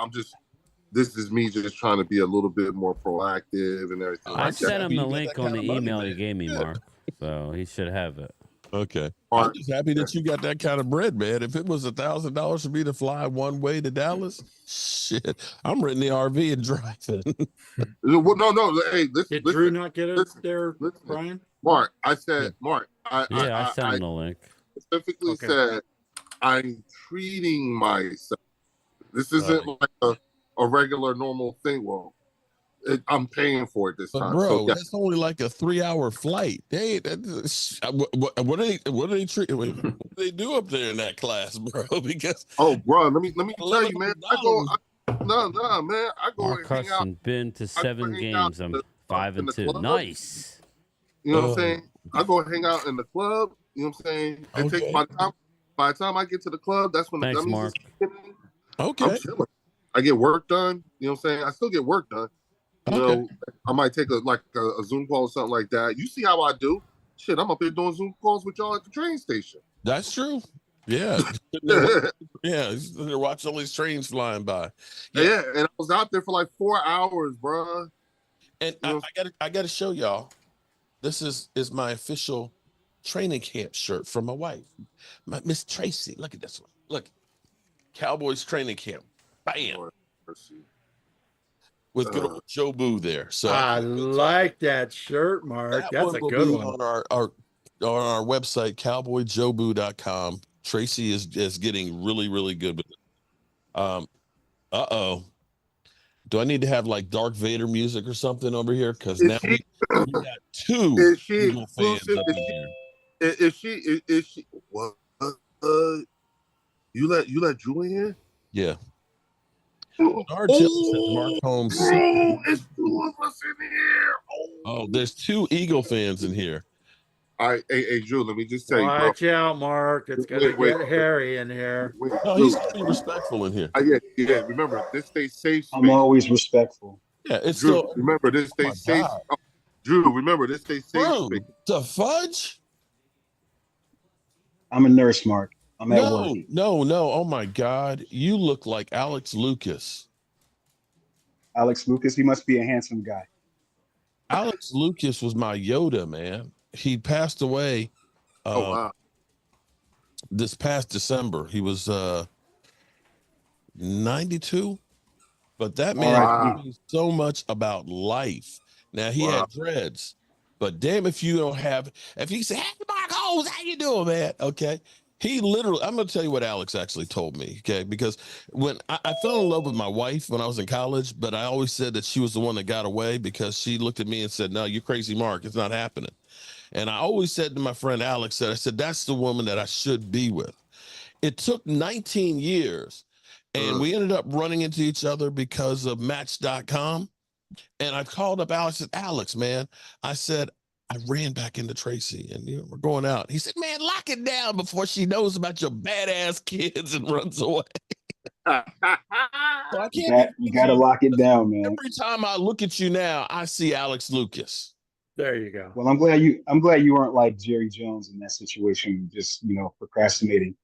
this is me just trying to be a little bit more proactive and everything. I sent him the link on the email you gave me, Mark. So he should have it. Okay. I'm just happy that you got that kind of bread, man. If it was $1,000 for me to fly one way to Dallas, shit, I'm renting the RV and driving. No. Hey, did Drew not get it there, Brian? Mark, I said, Mark. I sent him the link. Specifically said, I'm treating myself. This isn't like a regular normal thing. Well, I'm paying for it this time. Bro, so that's only like a 3-hour flight. What do they do up there in that class, bro? Because bro, let me tell you, man. I go Mark and hang out. Been to 7 games. I'm 5-2. Nice. You know what I'm saying? I go hang out in the club. You know what I'm saying? And take by the time I get to the club, that's when the Thanks, gummies Mark. is kicking in. Okay. I'm chilling. I get work done. You know what I'm saying? I still get work done. You know, I might take a Zoom call or something like that. You see how I do? Shit, I'm up here doing Zoom calls with y'all at the train station. That's true. Yeah. Yeah. They're watching all these trains flying by. Yeah. And I was out there for like 4 hours, bro. And I gotta show y'all. This is my official training camp shirt from my wife, Miss Tracy. Look at this one. Look, Cowboys training camp. Bam. With good old Joe Boo there. So I like that shirt, Mark. That's a good one. On our website, cowboyjoeboo.com. Tracy is getting really, really good with it. Do I need to have like Darth Vader music or something over here? Because now we got two Eagle fans up in here. Is she what? You let Julie in? Yeah. Mark Holmes. It's 2 of us in here. Oh, there's 2 Eagle fans in here. All right, hey, Drew, let me just tell Watch you, bro. out, Mark. It's gonna get hairy in here. No, he's gonna be respectful in here. Yeah. Remember, this stays safe. I'm always respectful. Yeah, it's Drew. still. Remember, this stays safe. Oh, Drew, remember, this stays safe. Bro, the fudge. I'm a nurse, Mark. I'm at work. No. Oh my God, you look like Alex Lucas. Alex Lucas, he must be a handsome guy. Alex Lucas was my Yoda, man. He passed away wow. This past December. He was 92, but that man knew so much about life. Now he had dreads, but damn if you say, hey, Mark Holmes, how you doing, man? Okay. He literally, I'm going to tell you what Alex actually told me, okay? Because when I fell in love with my wife when I was in college, but I always said that she was the one that got away because she looked at me and said, no, you're crazy, Mark. It's not happening. And I always said to my friend Alex, I said, that's the woman that I should be with. It took 19 years, and we ended up running into each other because of Match.com. And I called up Alex and said, Alex, man, I said, I ran back into Tracy and we're going out. He said, man, lock it down before she knows about your badass kids and runs away. So I can't you got to lock it down, man. Every time I look at you now, I see Alex Lucas. There you go. Well, I'm glad you weren't like Jerry Jones in that situation, just, procrastinating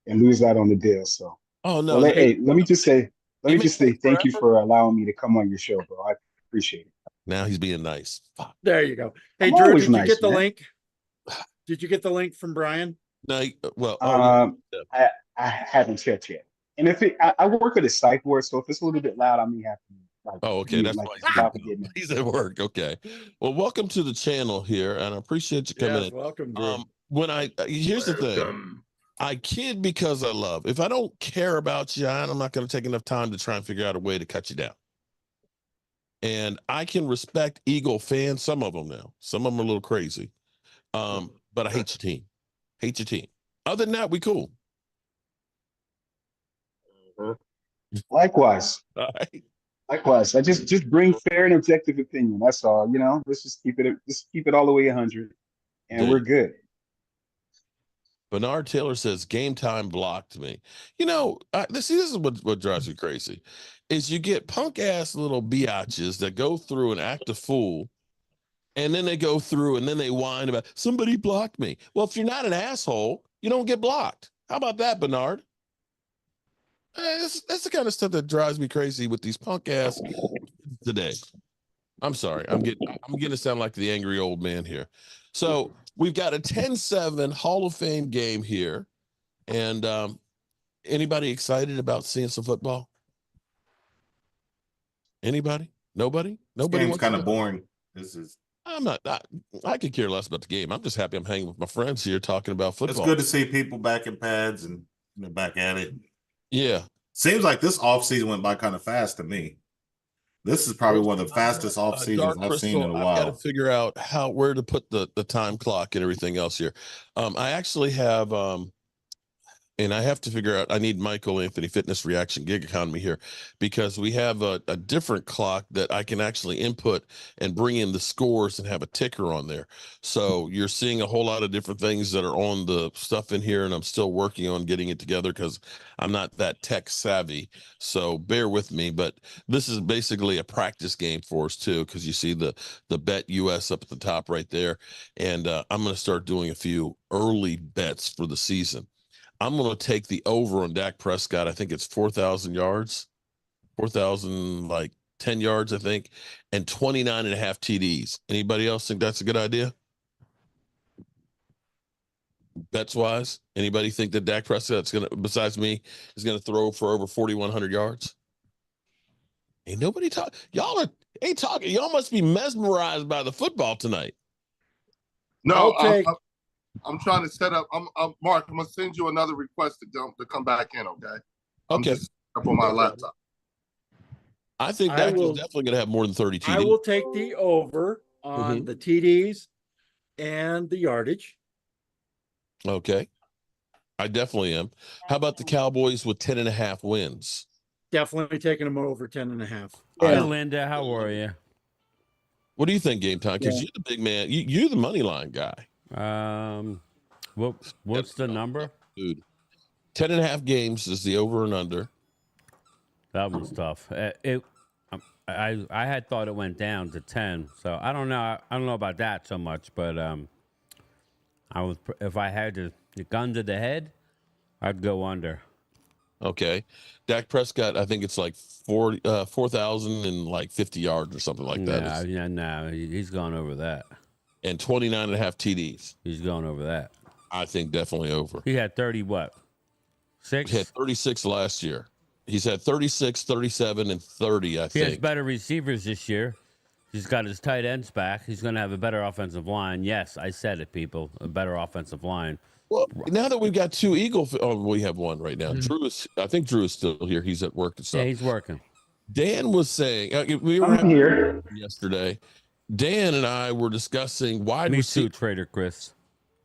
and lose out on the deal. So, oh no. Well, hey, let me just say thank you for allowing me to come on your show, bro. I appreciate it. Now he's being nice. Fuck. There you go. Hey, Drew, did you get the link? Did you get the link from Brian? No, well, I haven't checked yet. And if I work at a psych ward, so if it's a little bit loud, I may have to. Okay, that's why he's at work. Okay, well, welcome to the channel here, and I appreciate you coming in. Welcome, Drew. Here's the thing, I kid because I love. If I don't care about you, I'm not going to take enough time to try and figure out a way to cut you down. And I can respect Eagle fans, some of them now. Some of them are a little crazy. But I hate your team. Hate your team. Other than that, we cool. Likewise. All right. Likewise. I just bring fair and objective opinion. That's all. Let's just keep it all the way 100, and we're good. Bernard Taylor says Game Time blocked me. This is what drives me crazy. Is you get punk ass little biatches that go through and act a fool, and then they go through and then they whine about somebody blocked me. Well, if you're not an asshole, you don't get blocked. How about that, Bernard? That's the kind of stuff that drives me crazy with these punk ass today. I'm sorry. I'm getting to sound like the angry old man here. So we've got a 10-7 Hall of Fame game here. And anybody excited about seeing some football? Anybody? Nobody? Nobody? Game's kind of boring. I'm not. I could care less about the game. I'm just happy I'm hanging with my friends here talking about football. It's good to see people back in pads and back at it. Yeah. Seems like this offseason went by kind of fast to me. This is probably one of the fastest off seasons I've seen in a while. I've got to figure out where to put the time clock and everything else here. I actually have And I have to figure out, I need Michael Anthony Fitness Reaction Gig Economy here, because we have a different clock that I can actually input and bring in the scores and have a ticker on there. So you're seeing a whole lot of different things that are on the stuff in here, and I'm still working on getting it together because I'm not that tech savvy. So bear with me, but this is basically a practice game for us too, because you see the Bet US up at the top right there. And I'm going to start doing a few early bets for the season. I'm going to take the over on Dak Prescott. I think it's 4,000 yards, 4,000, like 10 yards, I think, and 29 and a half TDs. Anybody else think that's a good idea? Bets wise, anybody think that Dak Prescott's going to, besides me, is going to throw for over 4,100 yards? Ain't nobody talk. Y'all ain't talking. Y'all must be mesmerized by the football tonight. No, I'm trying to set up. Mark, I'm gonna send you another request to come back in. Okay. I'm just up on my laptop. I think Dak is definitely going to have more than 30 TDs. I will take the over on the TDs and the yardage. Okay. I definitely am. How about the Cowboys with 10.5 wins? Definitely taking them over 10.5. Hey, Linda, how are you? What do you think, Game Time? Because you're the big man. You're the money line guy. What's the number? Dude, 10.5 games is the over and under. That was tough. I had thought it went down to 10, so I don't know. I don't know about that so much, but if I had to gun to the head, I'd go under. Okay, Dak Prescott, I think it's like 4,000 and like 50 yards or something like that. No, he's gone over that. And 29 and a half TDs. He's going over that. I think definitely over. He had 30 what? 6? He had 36 last year. He's had 36, 37, and 30, I think. He has better receivers this year. He's got his tight ends back. He's going to have a better offensive line. Yes, I said it, people. A better offensive line. Well, now that we've got two we have one right now. I think Drew is still here. He's at work and stuff. Yeah, he's working. Dan was saying, we were here yesterday. Dan and I were discussing wide receiver. Me too, Trader Chris.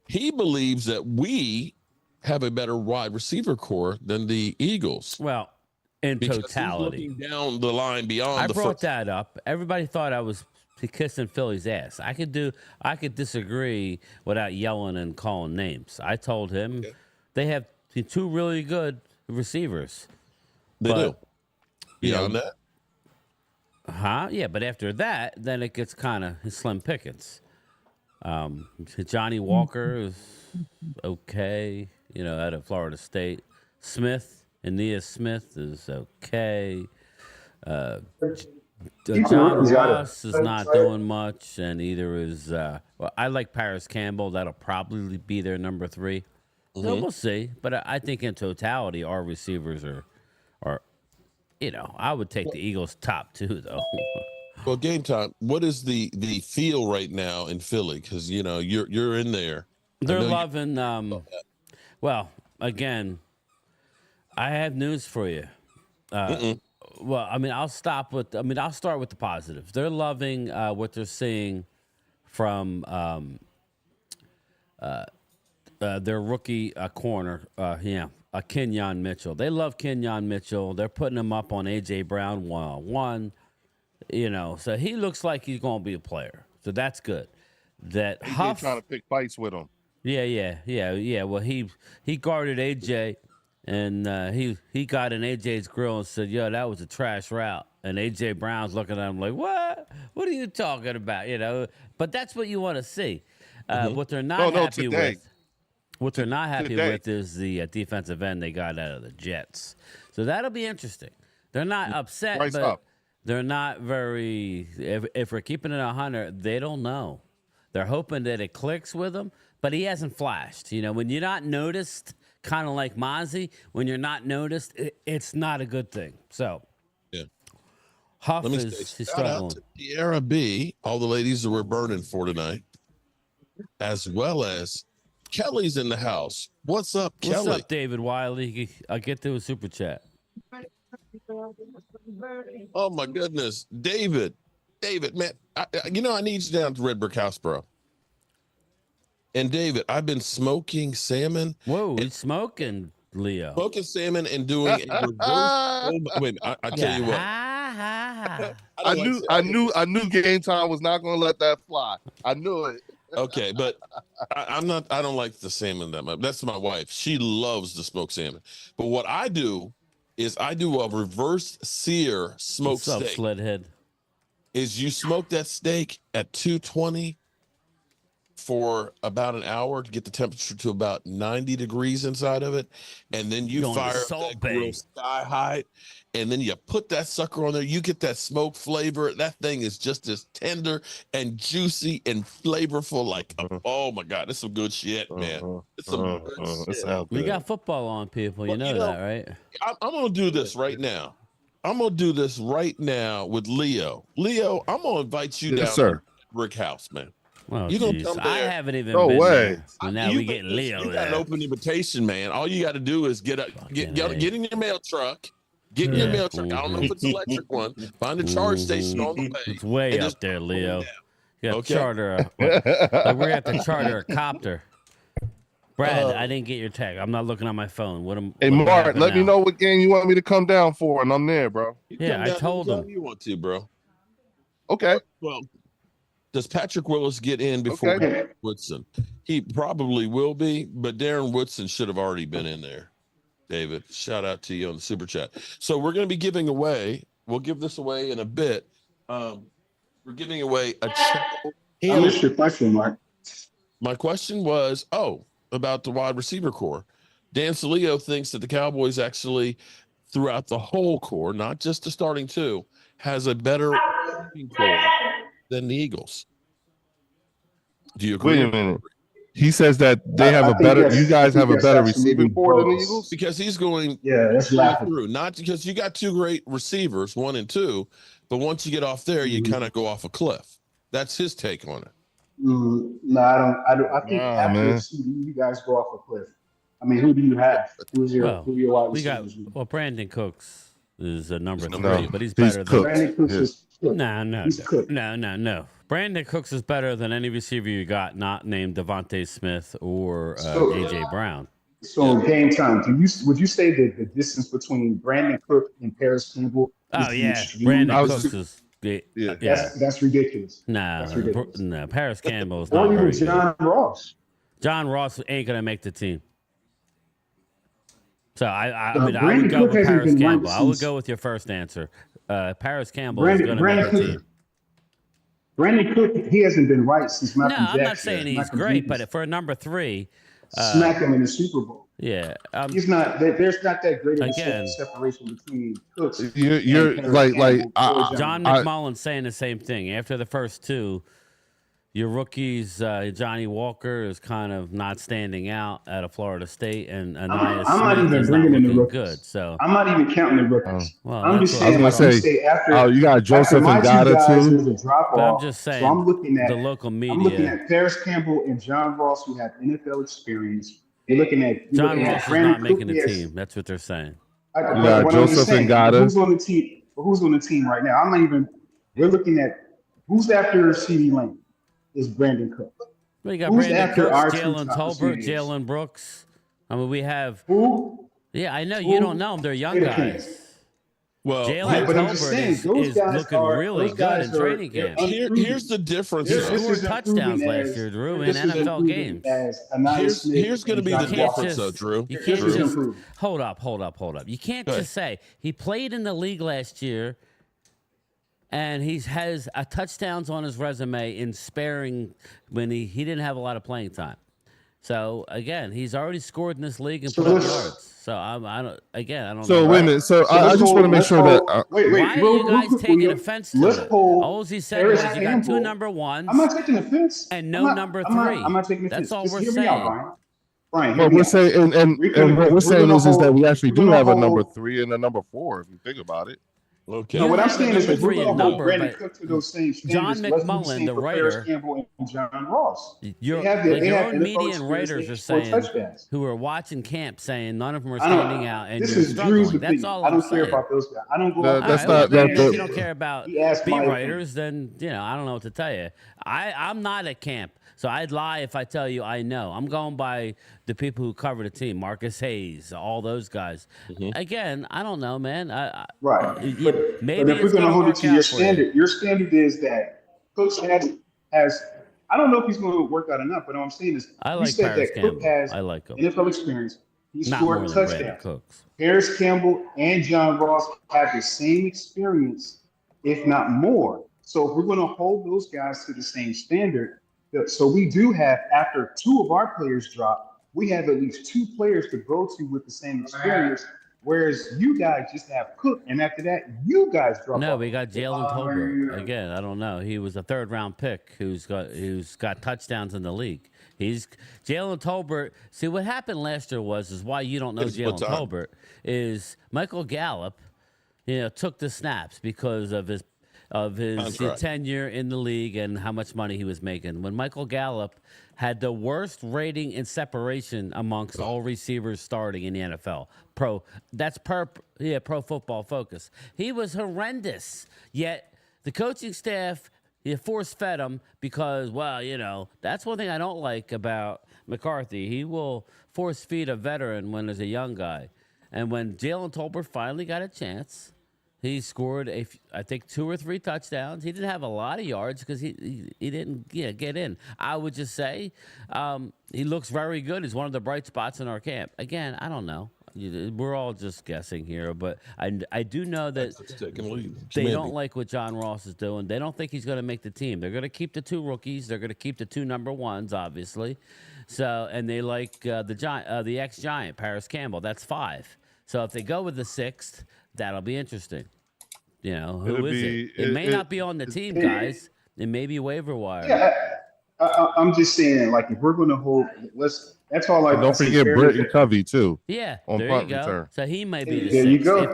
He believes that we have a better wide receiver core than the Eagles. Well, in totality. He's looking down the line beyond I brought that up. Everybody thought I was kissing Philly's ass. I could disagree without yelling and calling names. I told him they have two really good receivers. They do. Beyond that? Yeah, but after that, then it gets kind of slim pickings. Johnny Walker is okay, out of Florida State. Aeneas Smith is okay. John Ross is not doing much, and either is I like Paris Campbell. That'll probably be their number 3. So we'll see. But I think in totality, our receivers are I would take the Eagles top 2 though. Well, Game Time, what is the feel right now in Philly? Because you're in there. They're loving. Well, again, I have news for you. Well, I'll start with the positives. They're loving what they're seeing from their rookie corner. Kenyon Mitchell. They love Kenyon Mitchell. They're putting him up on A.J. Brown 1-on-1. So he looks like he's going to be a player. So that's good. That Huff trying to pick fights with him. Yeah. Well, he guarded A.J. and he got in A.J.'s grill and said, "Yo, that was a trash route." And A.J. Brown's looking at him like, "What? What are you talking about?" But that's what you want to see. What they're not happy with. What they're not happy with is the defensive end they got out of the Jets. So that'll be interesting. They're not upset, but they're not very. If we're keeping it 100, they don't know. They're hoping that it clicks with him, but he hasn't flashed. When you're not noticed, kind of like Mazi, when you're not noticed, it's not a good thing. So, yeah, Huff is struggling. Out to Tierra B, all the ladies that we're burning for tonight, as well as Kelly's in the house. What's up, Kelly? What's up, David Wiley? I'll get to a super chat. Oh my goodness, David, man, I need you down to Red Brick House, bro. And David, I've been smoking salmon. Whoa, he's smoking. Leo. Smoking salmon and doing a reverse. Wait, I tell you what. I knew Game Time was not going to let that fly. I knew it. Okay, but I don't like the salmon that much. That's my wife. She loves the smoked salmon. But what I do is I do a reverse sear smoked steak. Sledhead. Is you smoke that steak at 220 for about an hour to get the temperature to about 90 degrees inside of it, and then you fire up that grill sky high, and then you put that sucker on there. You get that smoke flavor. That thing is just as tender and juicy and flavorful. Like, oh my God, it's some good shit, man. It's some good shit. We got football on, people. You know that, right? I'm gonna do this right now. I'm gonna do this right now with Leo. Leo, I'm gonna invite you down to Brick House, man. Oh, you gonna come there? I haven't even been there. And now we get Leo. You got an open invitation, man. All you got to do is get in your mail truck. Get in your mail truck. I don't know if it's an electric one. Find a charge station on the way. It's way up there, Leo. You got to charter. We're gonna have to charter a copter. Brad, I didn't get your tag. I'm not looking on my phone. Hey, Mark, let me know what game you want me to come down for, and I'm there, bro. Yeah, I told him. You want to, bro? Okay. Well. Does Patrick Willis get in before Darren Woodson? He probably will be, but Darren Woodson should have already been in there. David, shout out to you on the super chat. So we're going to be giving away. We'll give this away in a bit. We're giving away a check. I missed your question, Mark. My question was, about the wide receiver core. Dan Salio thinks that the Cowboys actually, throughout the whole core, not just the starting two, has a better core than the Eagles. Do you agree? Wait a minute. He says that they have a better. You guys have a better receiving core than the Eagles because he's going. Yeah, that's through. Not because you got two great receivers, 1 and 2, but once you get off there, you kind of go off a cliff. That's his take on it. No, I don't. I think after CD, you guys go off a cliff. I mean, who do you have? Who's your wide receivers? Brandon Cooks is a number 3, but he's better than Brandon Cooks. Is No. Brandon Cooks is better than any receiver you got, not named Devontae Smith or AJ Brown. So Game Time, would you say that the distance between Brandon Cook and Paris Campbell? Brandon Cooks is. That's ridiculous. No, Paris Campbell is or not even very John Ross. John Ross ain't gonna make the team. So I would go with Paris Campbell. I would go with your first answer. Paris Campbell is going to make the team. Brandon Cook, he hasn't been right since Malcolm Jackson. I'm not saying he's great, but for a number 3, smack him in the Super Bowl. Yeah, he's not. There's not that great of a separation between Cooks. You're like John McMullen's saying the same thing. After the first 2, your rookies, Johnny Walker is kind of not standing out out of Florida State, and Anaya Smith is not looking good. So I'm not even counting the rookies. I'm just saying. You got Joseph and Gata too. But I'm just saying. So I'm looking at the local media. I'm looking at Paris Campbell and John Ross, who have NFL experience. You're looking at John Ross is not making the team. That's what they're saying. You got Joseph and Gata. Who's on the team? Who's on the team right now? I'm not even. We're looking at who's after CD Lane. Is Brandon Cook. Well, you got Brandon Cooks, Jalen Tolbert, Jalen Brooks. I mean, we have. Who? Yeah, I know you don't know them. They're young guys. Well, Jalen Tolbert is looking really good in training camp. Here's the difference. He scored touchdowns last year, Drew, in NFL games. Here's going to be the difference, though, Drew. You can't just hold up. You can't just say he played in the league last year. And he has touchdowns on his resume in sparing when he didn't have a lot of playing time. So again, he's already scored in this league and put up yards. So I don't. So wait a minute. So I just want to make sure that. Why are you guys taking offense to it? All he said was you got 2 number 1s. I'm not taking offense. And no number 3. I'm not taking offense. That's all we're saying. Brian, what we're saying, and what we're saying is that we actually do have a number 3 and a number 4. If you think about it. Okay. No, what I'm saying is that we're going to hold Brandon Cook to those same standards. John McMullen, the writer, Campbell and John Ross. Your own media and writers are saying, who are watching camp, saying none of them are standing out, and you're struggling. That's all I'm saying. I don't care about those guys. I don't go. That's not. If you don't care about beat writers, then I don't know what to tell you. I'm not at camp. So I'd lie if I tell you I know. I'm going by the people who cover the team, Marcus Hayes, all those guys. Again, I don't know, man. Right. Maybe but if we're going to hold it to your standard, your standard is that Cook has I don't know if he's going to work out enough, but what I'm saying is you said Paris that Campbell. Cook has NFL experience. He scored touchdowns. Paris Campbell and John Ross have the same experience, if not more. So if we're going to hold those guys to the same standard, so we do have, after 2 of our players drop, we have at least 2 players to go to with the same experience. Whereas you guys just have Cook, and after that, you guys drop. No, we got Jalen Tolbert again. I don't know. He was a 3rd-round pick who's got touchdowns in the league. He's Jalen Tolbert. See, what happened last year is why you don't know Jalen Tolbert is Michael Gallup, took the snaps because of his tenure in the league and how much money he was making. When Michael Gallup had the worst rating in separation amongst all receivers starting in the NFL. Pro Football Focus. He was horrendous. Yet the coaching staff force-fed him because, that's one thing I don't like about McCarthy. He will force-feed a veteran when there's a young guy. And when Jalen Tolbert finally got a chance, he scored, I think, 2 or 3 touchdowns. He didn't have a lot of yards because he didn't get in. I would just say he looks very good. He's one of the bright spots in our camp. Again, I don't know. We're all just guessing here, but I do know that they don't like what John Ross is doing. They don't think he's going to make the team. They're going to keep the 2 rookies. They're going to keep the 2 number 1s, obviously. So, and they like the ex-Giant, Paris Campbell. That's 5. So if they go with the 6th, that'll be interesting. Who is it? It may not be on the team, guys. It may be waiver wire. Yeah, I'm just saying, like, if we're going to hold, that's all I don't forget Britton Covey, too. Yeah, on there you go. Return. So he might be the 6th. There you go.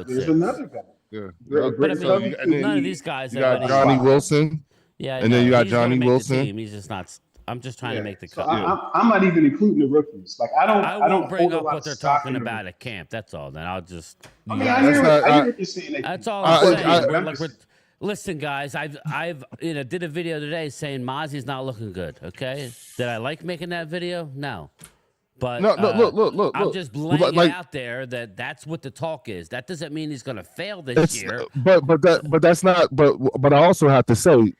There's another guy. Yeah. But I mean, none of these guys. You got Johnny Wilson. Yeah, and then you got Johnny Wilson. He's just not. I'm just trying to make the cut. So I'm not even including the rookies. Like I don't bring up what they're talking about at camp. That's all. Then I'll just. I hear what you're saying. That's all I'm saying. Listen, guys, I've did a video today saying Mazi's not looking good. Okay, did I like making that video? No. But look. I'm just laying it out there that's what the talk is. That doesn't mean he's going to fail this year. But that's not. But I also have to say,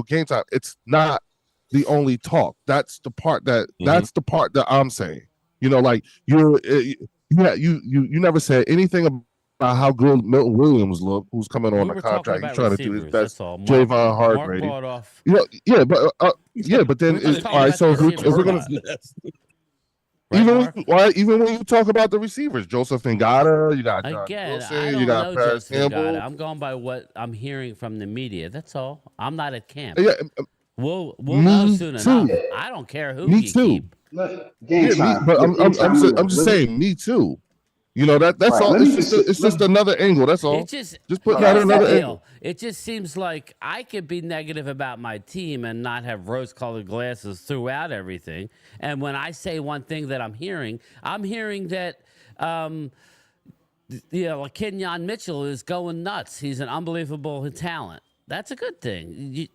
game time. It's not the only talk. That's the part that I'm saying. Like you never said anything about how good Milton Williams looked, who's coming on the contract. He's trying to do his best. Javon Hargrave. But then all right. So if we're gonna. Even when you talk about the receivers, Joseph Ngata, you got John Wilson, you got Paris Campbell. I'm going by what I'm hearing from the media. That's all. I'm not at camp. Yeah, we'll know soon enough. I don't care who you keep. But I'm just saying, me too. That's all. It's just another angle. That's all. Just put that another angle. It just seems like I could be negative about my team and not have rose-colored glasses throughout everything. And when I say one thing that I'm hearing that, Kenyon Mitchell is going nuts. He's an unbelievable talent. That's a good thing. You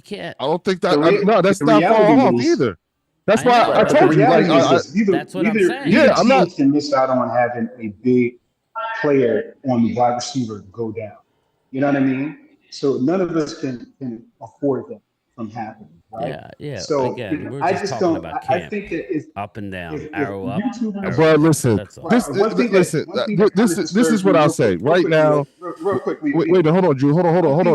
can't. I don't think that. That's not far off either. That's why I told you. That's what I'm saying. Yeah, I'm not to miss out on having a big player on the wide receiver go down. You know what I mean? So none of us can afford that from happening, right? Yeah. So again, we're I just talking about camp. I think that it's up and down, arrow up. But listen, this is what I'll say right now. Real quick, wait, hold on, Drew. Hold on.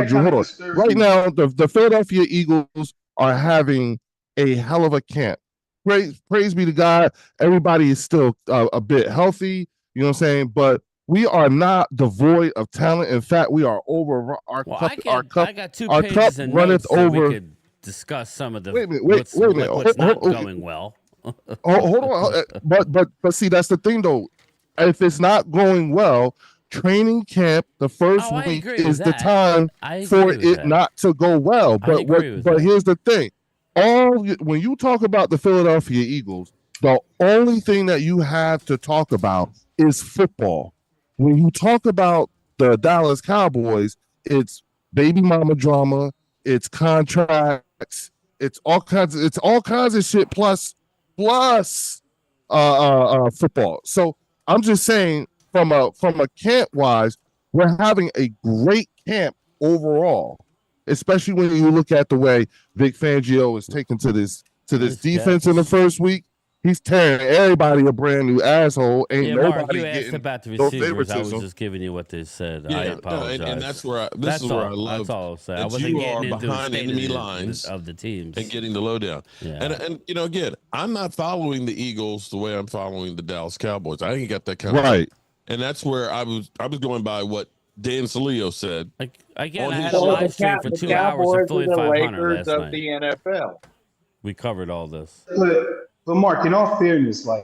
Right now, the Philadelphia Eagles are having a hell of a camp. Praise be to God. Everybody is still a bit healthy. You know what I'm saying? But we are not devoid of talent. In fact, we are over our cup. I got 2 pages and runneth over. We could discuss some of the what's not going well. Hold on. But see, that's the thing though. If it's not going well, training camp the first week is the time for it not to go well. But here's the thing. When you talk about the Philadelphia Eagles, the only thing that you have to talk about is football. When you talk about the Dallas Cowboys, it's baby mama drama, it's contracts, It's all kinds of shit plus football. So I'm just saying from a camp wise, we're having a great camp overall, especially when you look at the way Vic Fangio is taken to this defense in the first week. He's tearing everybody a brand new asshole. Ain't nobody Mark, you asked about the receivers. I was just giving you what they said. I apologize. And that's where this is where I love. That's all I'll say. I wasn't getting into behind enemy lines of the teams and getting the lowdown. Yeah. And again, I'm not following the Eagles the way I'm following the Dallas Cowboys. I ain't got that kind of right. And that's where I was going by what Dan Salio said. Again, I had a live stream for 2 hours of fully 500 last night. The NFL. We covered all this. But Mark, in all fairness, I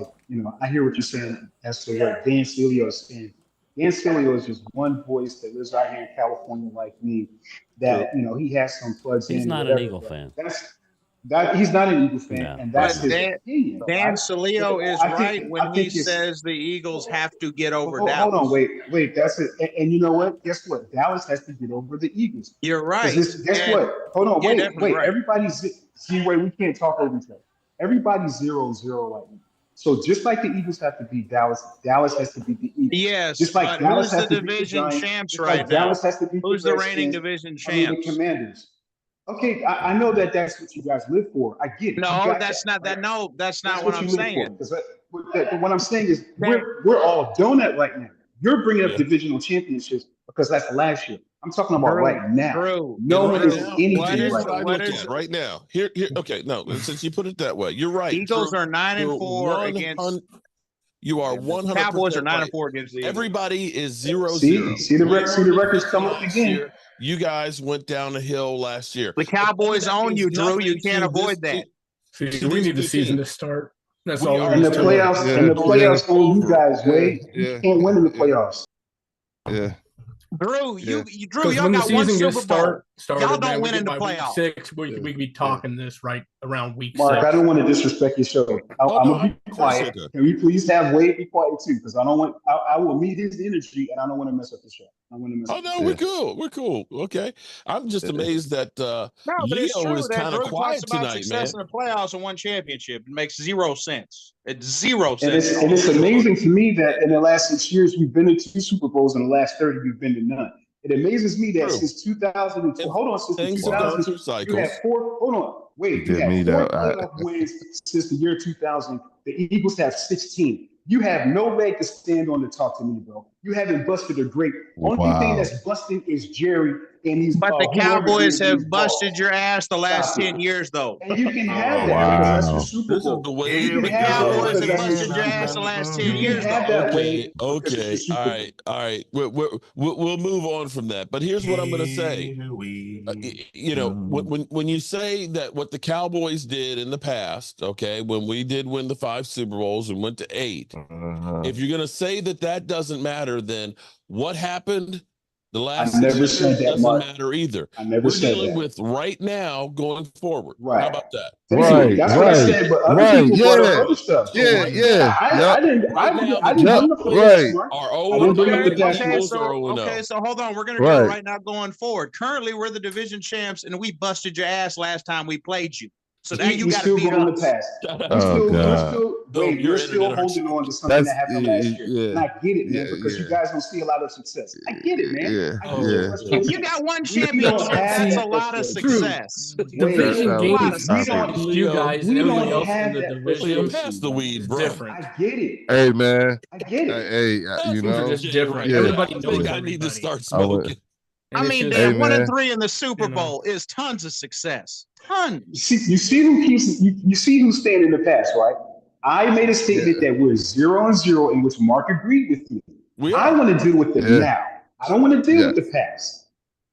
hear what you're saying as to what Dan Salio is saying. Dan Salio is just one voice that lives out here in California like me. That he has some plugs in. He's not an Eagle fan. He's not an Eagle fan, No. and that's his opinion. Dan Salio is right when he says the Eagles have to get over Dallas. Hold on, wait. That's it. And you know what? Guess what? Dallas has to get over the Eagles. You're right. Guess what? Hold on, wait. Right. Everybody's we can't talk over each other. Everybody's 0-0 right now. So just like the Eagles have to beat Dallas, Dallas has to beat the Eagles. Yes, just like Dallas who's the division champs right now? Dallas has to beat who's the reigning division champs? The Commanders. Okay, I know that's what you guys live for. I get it. No, that's not that. No, that's not what I'm saying. What I'm saying is we're all donut right now. You're bringing up divisional championships because that's last year. I'm talking about right now. No one is anything right now. Here. Okay, no. Since you put it that way, you're right. Eagles are 9-4 against. You are 100%. Cowboys are 9-4 against the Eagles. Everybody is 0-0. See the records come up again. You guys went down a hill last year. The Cowboys own you, Drew. You can't avoid that. We need the season to start. That's all. And the playoffs. And the playoffs own you guys. Wait, you can't win in the playoffs. Yeah. Drew, y'all got one Super Bowl. Y'all don't win in the playoffs. 6, we could be talking this right around week 6. Mark, I don't want to disrespect your show. I'm gonna be quiet. Can we please have Wade be quiet too? Because I don't want. I will meet his energy, and I don't want to mess up the show. We're cool. Okay, I'm just amazed that Leo is kind of quiet tonight, man. In the playoffs and one championship, it makes 0 sense. It's 0 cents. And it's amazing to me that in the last 6 years we've been to 2 Super Bowls. In the last 30, we've been to none. It amazes me that since 2002, since 2000, you had 4. Hold on, wait. You had 4 playoff wins since the year 2000. The Eagles have 16. You have no leg to stand on to talk to me, bro. You haven't busted a grape. Only thing that's busting is Jerry and these. But the Cowboys have busted your ass the last 10 years, though. And you can have that because that's the Super Bowl. This is the way the Cowboys have busted your ass the last 10 years. Okay. All right. We'll move on from that. But here's what I'm going to say. When you say that what the Cowboys did in the past, okay, when we did win the 5 Super Bowls and went to 8, if you're going to say that doesn't matter, then what happened the last 6 years doesn't matter either. We're dealing with right now going forward. Right. How about that? Right. That's what I said. But other people brought up other stuff. Yeah. I didn't bring up the Okay, so hold on. We're going to do it right now going forward. Currently, we're the division champs, and we busted your ass last time we played you. So now you got to beat us. You're still holding on to something that happened last year. And I get it, man, because you guys don't see a lot of success. I get it, man. If you got one championship, that's a lot of success. Division games, you guys, we everybody don't else in have the that division. Pass the weed, bro. Different. I get it. Hey, man. I get it. Hey, you know. Just different. Yeah. Everybody knows I need to start smoking. I mean, they're 1-3 in the Super Bowl is tons of success. Tons. You see who's staying in the past, right? I made a statement that we're 0-0, in which Mark agreed with me. I want to deal with the now. I don't want to deal with the past.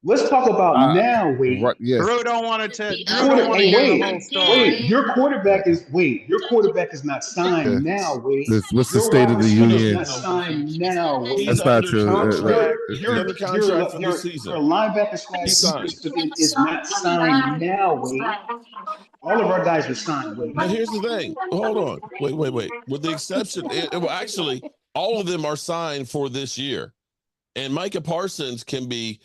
Let's talk about now, Wade. Drew don't want to Wait, your quarterback is not signed now, Wade. What's the state of the union? Not signed now, Wade. That's not true. Your linebacker is not signed now, Wade. All of our guys are signed, Wade. Now here's the thing. Hold on. Wait. With the exception, actually, all of them are signed for this year, and Micah Parsons can be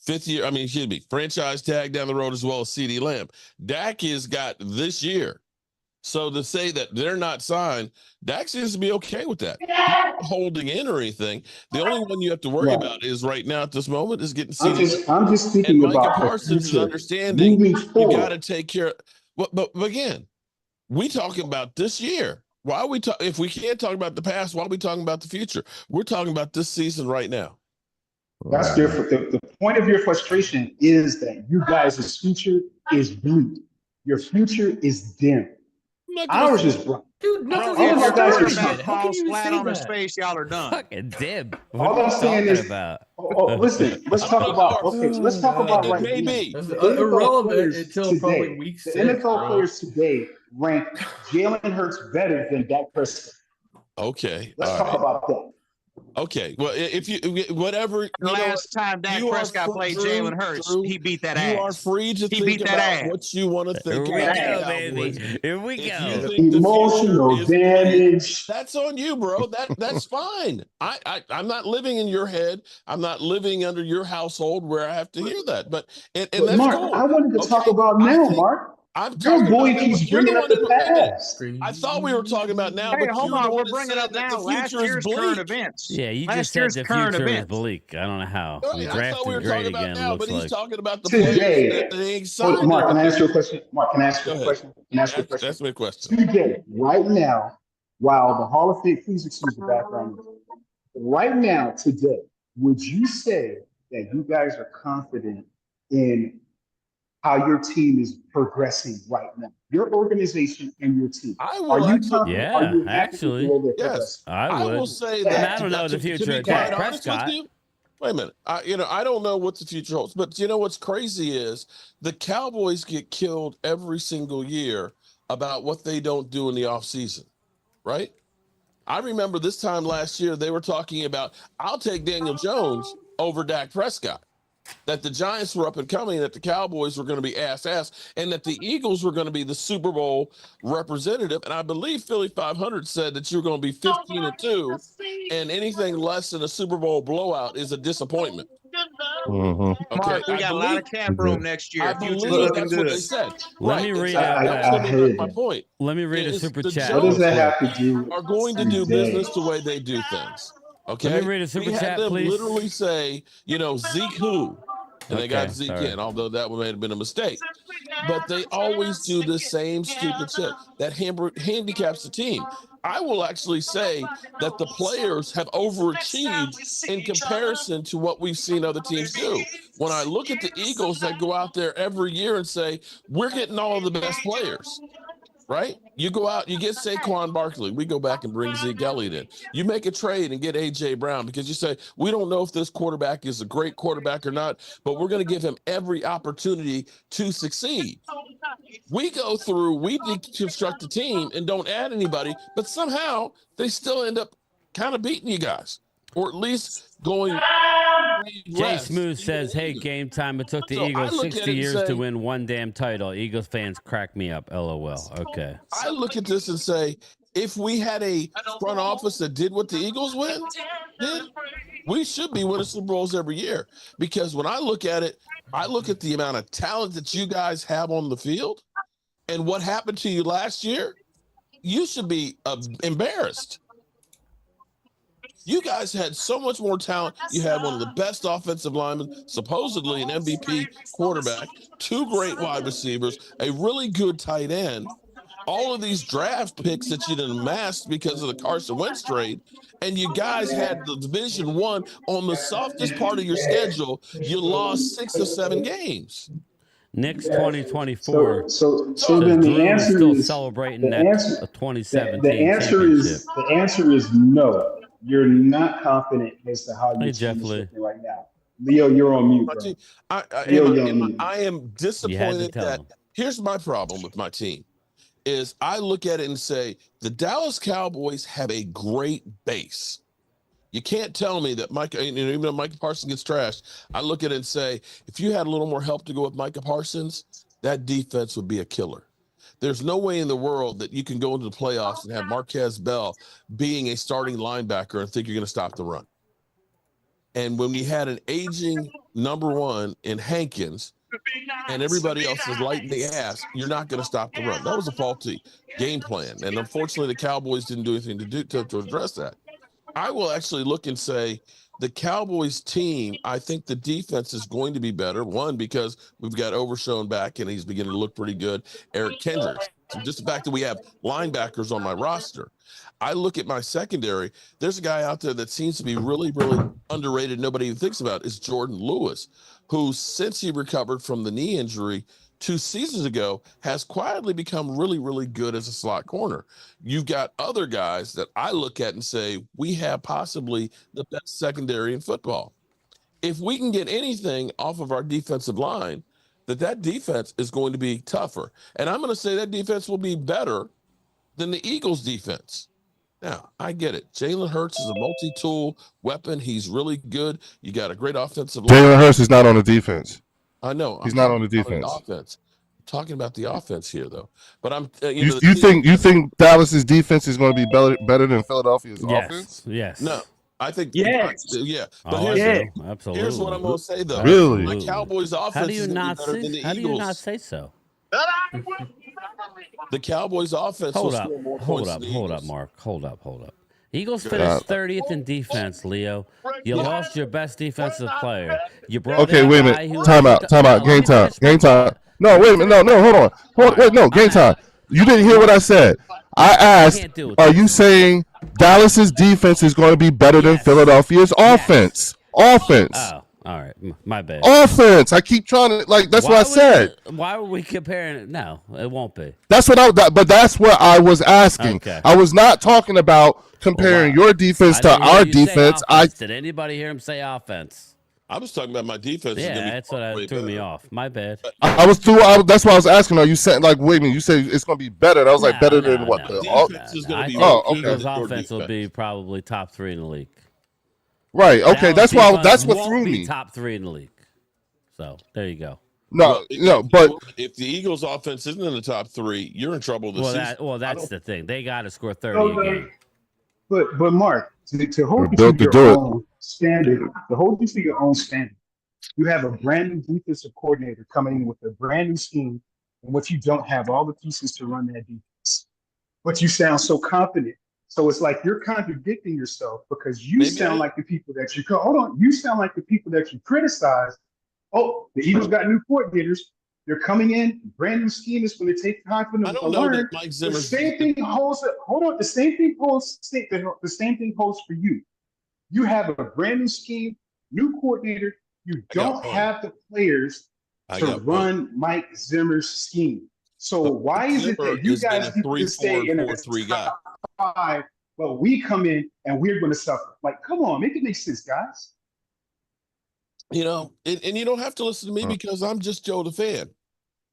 fifth year. I mean, excuse me, franchise tag down the road as well as CeeDee Lamb. Dak has got this year. So to say that they're not signed, Dak seems to be okay with that. He's not holding in or anything. The only one you have to worry about is right now at this moment is getting CeeDee. I'm just speaking and Micah about Parsons is understanding you got to take care. But again, we talking about this year. Why are we if we can't talk about the past, why are we talking about the future? We're talking about this season right now. That's different. The point of your frustration is that you guys' future is bleak. Your future is dim. Ours is bright. Dude, Bro, nothing's if your started. quarterback How can falls you flat say on his that? face, y'all are done. Fucking dim. All I'm saying is, listen. Let's talk about. Okay, so let's talk about right now. That's irrelevant until probably today, week the 6. NFL players today rank Jalen Hurts better than Dak Prescott. Okay, let's talk about that. Okay, well, if you whatever the last time Dak Prescott played Jalen Hurts, he beat that ass. You are free to think about what you want to think. Here we go, baby. Here we go. Emotional damage. That's on you, bro. That's fine. I'm not living in your head. I'm not living under your household where I have to hear that. But that's Mark, cool. I wanted to talk about now, Mark. Your boy keeps bringing up the past. I thought we were talking about now, hey, but hold on, we're bringing up now last year's current events. Yeah, you last just said the future is bleak. I don't know how. We drafted great again. Now, but he's talking about the today. That they ain't signed. Mark, can I ask you a question? Mark, can I ask you a question? Ask me a question. Today, right now, while the Hall of Fame, please excuse the background. Right now, today, would you say that you guys are confident in how your team is progressing right now? Your organization and your team. Are you confident? Yeah, actually, yes. I would. will say that. I don't know the future of Dak Prescott. Wait a minute. I don't know what the future holds, but you know what's crazy is the Cowboys get killed every single year about what they don't do in the offseason, right? I remember this time last year they were talking about, I'll take Daniel Jones over Dak Prescott. That the Giants were up and coming, that the Cowboys were going to be ass, and that the Eagles were going to be the Super Bowl representative. And I believe Philly 500 said that you're going to be 15-2, and anything less than a Super Bowl blowout is a disappointment. Okay, Mark, we got a lot of cap room next year. I believe that's what they said. Let me read my point. Let me read a super chat. What does that have to do? Are going to do business the way they do things. Okay. Let me read a super chat, please. Literally say, Zeke who? And they got Zeke in, although that may have been a mistake. But they always do the same stupid shit that handicaps the team. I will actually say that the players have overachieved in comparison to what we've seen other teams do. When I look at the Eagles that go out there every year and say, we're getting all of the best players. Right? You go out, you get Saquon Barkley. We go back and bring Zeke Elliott in. You make a trade and get A.J. Brown because you say, we don't know if this quarterback is a great quarterback or not, but we're going to give him every opportunity to succeed. We go through, we deconstruct the team and don't add anybody, but somehow they still end up kind of beating you guys, or at least going. Jay Smooth says, hey, game time. It took the Eagles 60 years to win one damn title. Eagles fans crack me up. LOL. Okay. I look at this and say, if we had a front office that did what the Eagles did, we should be winning Super Bowls every year. Because when I look at it, I look at the amount of talent that you guys have on the field and what happened to you last year. You should be embarrassed. You guys had so much more talent. You had one of the best offensive linemen, supposedly an MVP quarterback, 2 great wide receivers, a really good tight end, all of these draft picks that you didn't amass because of the Carson Wentz trade, and you guys had the Division I on the softest part of your schedule. You lost 6 or 7 games. Knicks 2024. So then the answer still is celebrating that 2017 the answer is no. You're not confident as to how your team is looking right now. Leo, you're on mute, bro. I am disappointed that here's my problem with my team is I look at it and say the Dallas Cowboys have a great base. You can't tell me that even though Micah Parsons gets trashed, I look at it and say, if you had a little more help to go with Micah Parsons, that defense would be a killer. There's no way in the world that you can go into the playoffs and have Marquez Bell being a starting linebacker and think you're going to stop the run. And when we had an aging number one in Hankins and everybody else is lighting the ass, you're not going to stop the run. That was a faulty game plan. And unfortunately, the Cowboys didn't do anything to address that. I will actually look and say the Cowboys team, I think the defense is going to be better. One, because we've got Overshown back and he's beginning to look pretty good. Eric Kendricks. So just the fact that we have linebackers on my roster. I look at my secondary. There's a guy out there that seems to be really, really underrated. Nobody even thinks about is Jordan Lewis, who since he recovered from the knee injury 2 seasons ago has quietly become really, really good as a slot corner. You've got other guys that I look at and say, we have possibly the best secondary in football. If we can get anything off of our defensive line, that defense is going to be tougher. And I'm going to say that defense will be better than the Eagles defense. Now, I get it. Jalen Hurts is a multi-tool weapon. He's really good. You got a great offensive line. Jalen Hurts is not on the defense. I know. He's not on the defense. Offense. I'm talking about the offense here, though. But I'm. You think Dallas's defense is going to be better than Philadelphia's offense? Yes. No. I think yes. Yeah. But Absolutely. Here's what I'm going to say, though. Really? My Cowboys offense How do you is not better than the How do Eagles. you not say so? The Cowboys offense Hold will up, score more hold points up, than the hold Eagles. up, Mark. Hold up. Eagles finished 30th in defense, Leo. You lost your best defensive player. You brought in wait a minute. Time out. Game time. No, wait a minute. No, hold on. No, game time. You didn't hear what I said. I asked, are you saying Dallas's defense is going to be better than Philadelphia's offense? Offense. Oh, all right. My bad. Offense. I keep trying to, that's what I said. Why are we comparing it? No, it won't be. That's what I was asking. Okay. I was not talking about comparing your defense to our defense. Did anybody hear him say offense? I was talking about my defense. Yeah, that's what threw me off. My bad. That's why I was asking. Are you saying wait a minute? You say it's going to be better. And I was better than what? Defense is going to be. Eagles' offense will be probably top 3 in the league. Right. Okay. That's what threw me. Top 3 in the league. So there you go. No, but if the Eagles' offense isn't in the top 3, you're in trouble this season. That's the thing. They got to score 30 a game. But Mark, to hold you to your own standard, you have a brand new defensive coordinator coming in with a brand new scheme, in which you don't have all the pieces to run that defense. But you sound so confident. So it's like you're contradicting yourself because you sound like the people that you You sound like the people that you criticize. Oh, the Eagles got new coordinators. They're coming in, brand new scheme is going to take time for them to learn. The same thing holds. Hold on, the same thing holds. The same thing holds for you. You have a brand new scheme, new coordinator. You don't have the players to run Mike Zimmer's scheme. So why is it that you guys get to stay in a top 5, but we come in and we're going to suffer? Like, come on, make it make sense, guys. And you don't have to listen to me because I'm just Joe the fan.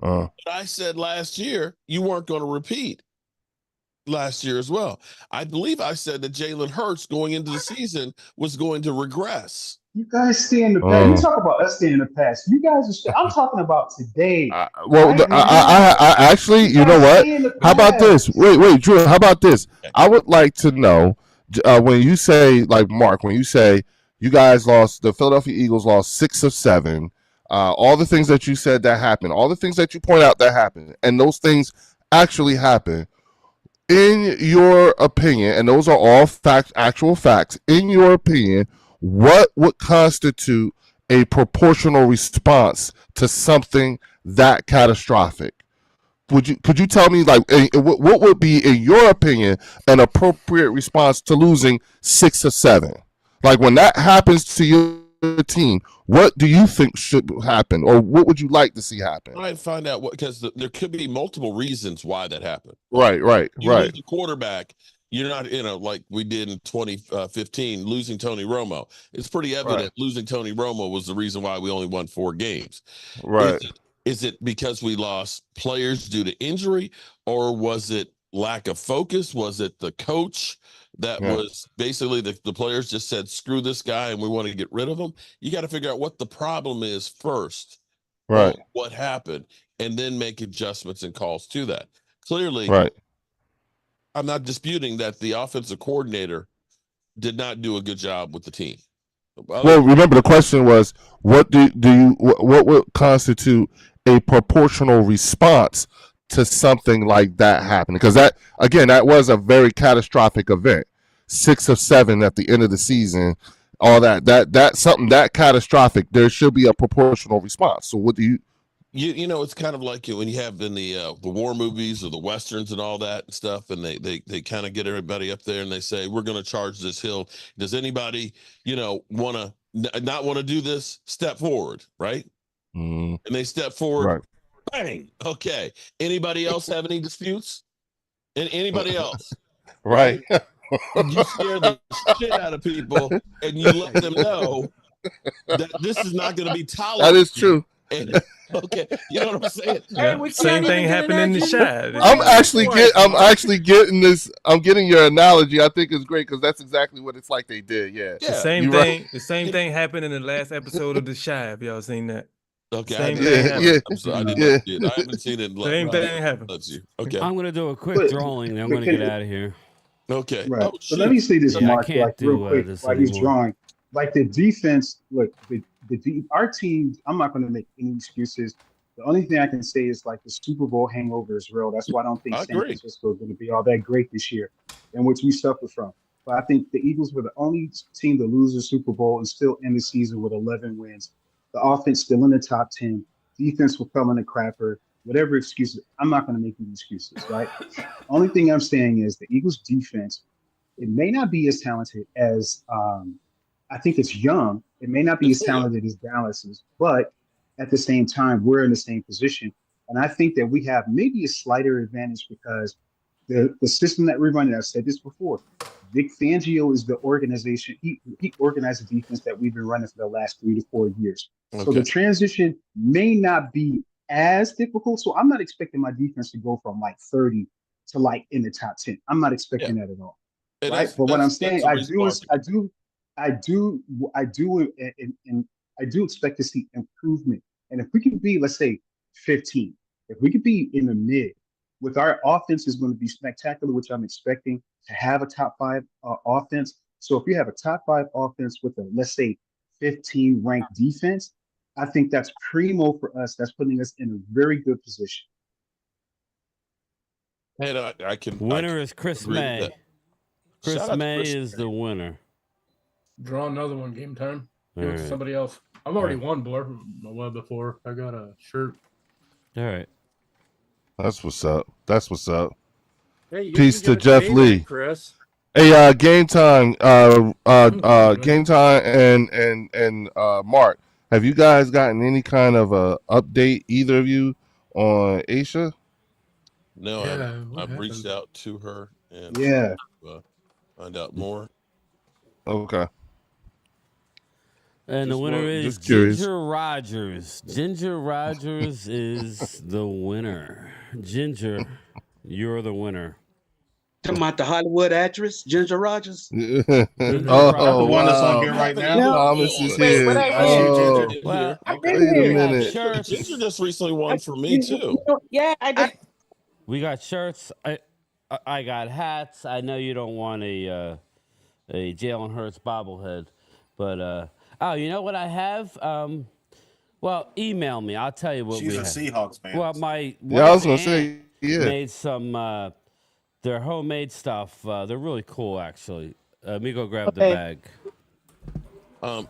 But I said last year you weren't going to repeat last year as well. I believe I said that Jalen Hurts going into the season was going to regress. You guys stay in the past. You talk about us staying in the past. You guys are. I'm talking about today. I actually, you know what? How about this? Wait, Drew. How about this? I would like to know when you say, Mark, when you say you guys lost, the Philadelphia Eagles lost 6 of 7. All the things that you said that happened, all the things that you point out that happened, and those things actually happened. In your opinion, and those are all actual facts, in your opinion, what would constitute a proportional response to something that catastrophic? Could you tell me, what would be, in your opinion, an appropriate response to losing 6 of 7? Like, when that happens to your team, what do you think should happen, or what would you like to see happen? I'd find out because there could be multiple reasons why that happened. Right. The quarterback, you're not, like we did in 2015, losing Tony Romo. It's pretty evident losing Tony Romo was the reason why we only won 4 games. Right. Is it because we lost players due to injury, or was it lack of focus? Was it the coach? That was basically the players just said, screw this guy and we want to get rid of him. You got to figure out what the problem is first, right? What happened, and then make adjustments and calls to that. Clearly, I'm not disputing that the offensive coordinator did not do a good job with the team. Well, remember the question was, what would constitute a proportional response to something like that happening? Because that was a very catastrophic event. 6 of 7 at the end of the season, all that's something that catastrophic. There should be a proportional response. So what do you? It's kind of like when you have in the war movies or the westerns and all that stuff, and they kind of get everybody up there and they say, we're going to charge this hill. Does anybody want to not want to do this? Step forward, right? And they step forward. Right. Bang. Okay. Anybody else have any disputes? And anybody else? Right. You scare the shit out of people, and you let them know that this is not going to be tolerated. That is true. Okay, you know what I'm saying? Hey, same thing happened in the shot. I'm actually getting this. I'm getting your analogy. I think it's great because that's exactly what it's like they did. Yeah. The same thing. Right. The same thing happened in the last episode of The Shy. Have y'all seen that? Okay. Same thing happened. I'm sorry, I didn't see it. I haven't seen it. Same thing happened. Okay. I'm gonna do a quick drawing. And I'm gonna get out of here. Okay. Right. So let me say this, Mark, like real quick, while he's drawing. Like the defense, look, our team, I'm not going to make any excuses. The only thing I can say is like the Super Bowl hangover is real. That's why I don't think San Francisco is going to be all that great this year, in which we suffer from. But I think the Eagles were the only team to lose the Super Bowl and still end the season with 11 wins. The offense still in the top 10. Defense will come in a crapper. Whatever excuses, I'm not going to make any excuses, right? Only thing I'm saying is the Eagles defense, it may not be as talented as I think it's young. It may not be as talented as Dallas's, but at the same time, we're in the same position. And I think that we have maybe a slighter advantage because the system that we're running, I've said this before, Vic Fangio is the organization. He organized the defense that we've been running for the last 3 to 4 years. Okay. So the transition may not be as difficult. So I'm not expecting my defense to go from like 30 to like in the top 10. I'm not expecting that at all. Right. But what I'm saying, I do expect to see improvement. And if we can be, let's say, 15, if we could be in the mid, with our offense is going to be spectacular, which I'm expecting to have a top 5 offense. So if you have a top 5 offense with a, let's say, 15 ranked defense, I think that's primo for us. That's putting us in a very good position. And I can. Winner is Chris May. Chris May is the winner. Draw another one. Game time. Give it to somebody else. I've already won, Blur. Before I got a shirt. All right. That's what's up. Hey, peace to Jeff Lee. Chris. Hey, game time. Game time and Mark. Have you guys gotten any kind of a update, either of you, on Aisha? No, I've reached out to her and find out more. Okay. And the winner is Ginger Rogers. Ginger Rogers is the winner. Ginger, you're the winner. Talking about the Hollywood actress, Ginger Rogers. The one that's on here right now. Thomas is here. Wait a minute. Ginger just recently won for me too. Yeah, I did. We got shirts. I got hats. I know you don't want a Jalen Hurts bobblehead, but you know what I have? Well, email me. I'll tell you what She's we a have. Seahawks fan. Well, my I was gonna say made some their homemade stuff. They're really cool, actually. Let me go grab the bag.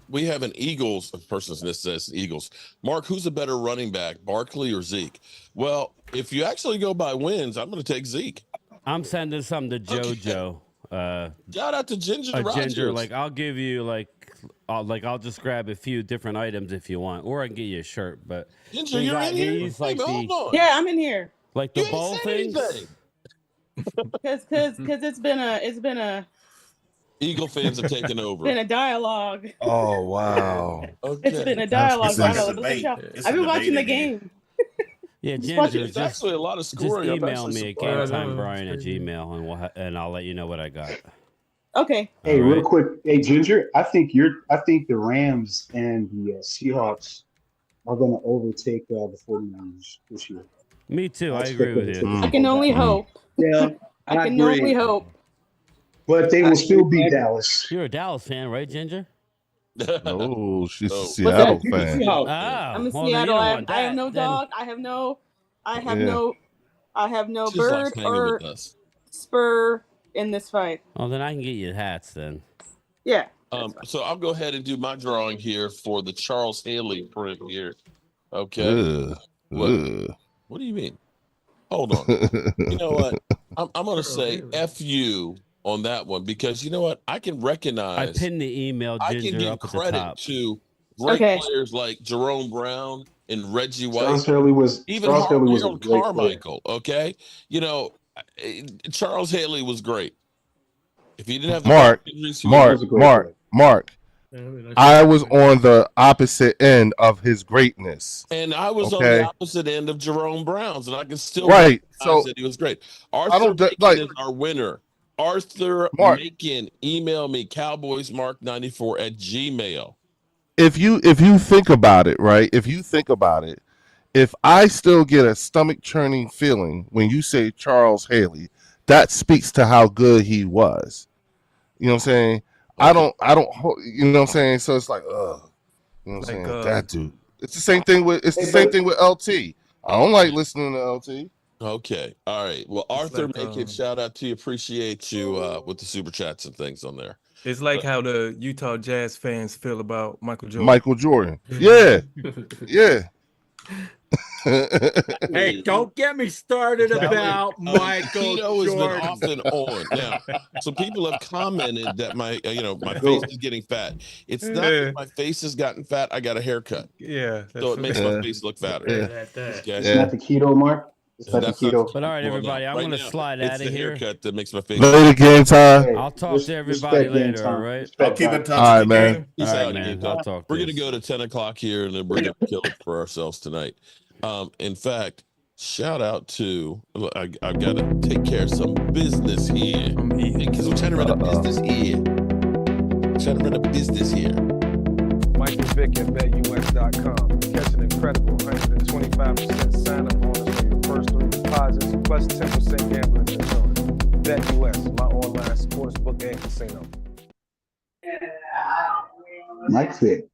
We have an Eagles person that says Eagles. Mark, who's a better running back, Barkley or Zeke? Well, if you actually go by wins, I'm going to take Zeke. I'm sending some to JoJo. Shout out to Ginger Rogers. Ginger, like I'll give you I'll just grab a few different items if you want, or I can get you a shirt. But Ginger, you're in here. Like yeah, I'm in here. Like the bowl things. Because it's been a Eagle fans have taken over. Been a dialogue. Oh wow! Okay. It's been a dialogue. I've been watching the game. Yeah, Ginger, there's actually a lot of scoring. Just email me at GameTimeBrian@gmail, and I'll let you know what I got. Okay. Hey, real quick. Hey, Ginger, I think the Rams and the Seahawks are going to overtake the 49ers this year. Me too. I agree with you. I can only hope. Yeah, I can only hope. But they will still beat Dallas. You're a Dallas fan, right, Ginger? Oh, she's a What's Seattle that? fan. Oh, I'm a well, Seattle. you I don't have, want I have that, no then. dog. I have no Just likes bird hanging or with us. spur in this fight. Well, then I can get you hats then. Yeah. So I'll go ahead and do my drawing here for the Charles Haley print here. Okay. What do you mean? Hold on. You know what? I'm going to say F you on that one because you know what? I can recognize. I pinned the email, Ginger, I can give up at the credit top. to great players like Jerome Brown and Reggie White. Charles Haley was Harold a great Carmichael. Okay. You know, Charles Haley was great. If he didn't have the Mark. I was on the opposite end of his greatness. And I was on the opposite end of Jerome Brown's, and I can still so that he was great. Arthur Macon is our winner. Arthur Macon, email me cowboysmark94@gmail. If you think about it, right? If I still get a stomach churning feeling when you say Charles Haley, that speaks to how good he was. You know what I'm saying? Okay. I don't, you know what I'm saying? So it's like, you know what I'm saying? That dude. It's the same thing with LT. I don't like listening to LT. Okay. All right. Well, Arthur, Macon, shout out to you. Appreciate you with the super chats and things on there. It's like how the Utah Jazz fans feel about Michael Jordan. Yeah. Yeah. Hey, don't get me started about Michael Jordan. Has been off and on. Now, so people have commented that my face is getting fat. It's not that my face has gotten fat. I got a haircut. Yeah. So it makes my face look fatter. It's not the keto, Mark. It's not the keto. But all right, everybody, I'm going to slide out of here. It's the haircut that makes my face. Later game time. I'll talk to everybody later, all right? I'll keep in touch. All right, man. Peace All right, out, man. I'll talk. We're going to go to 10 o'clock here, and then we're going to kill it for ourselves tonight. In fact, shout out to I've got to take care of some business here because we're trying to run a business here. Mike and Vic at BetUS.com. Catch an incredible 125% sign-up bonus on your first 3 deposits plus 10% gambling insurance. BetUS, my online sportsbook and casino. Mike Vic.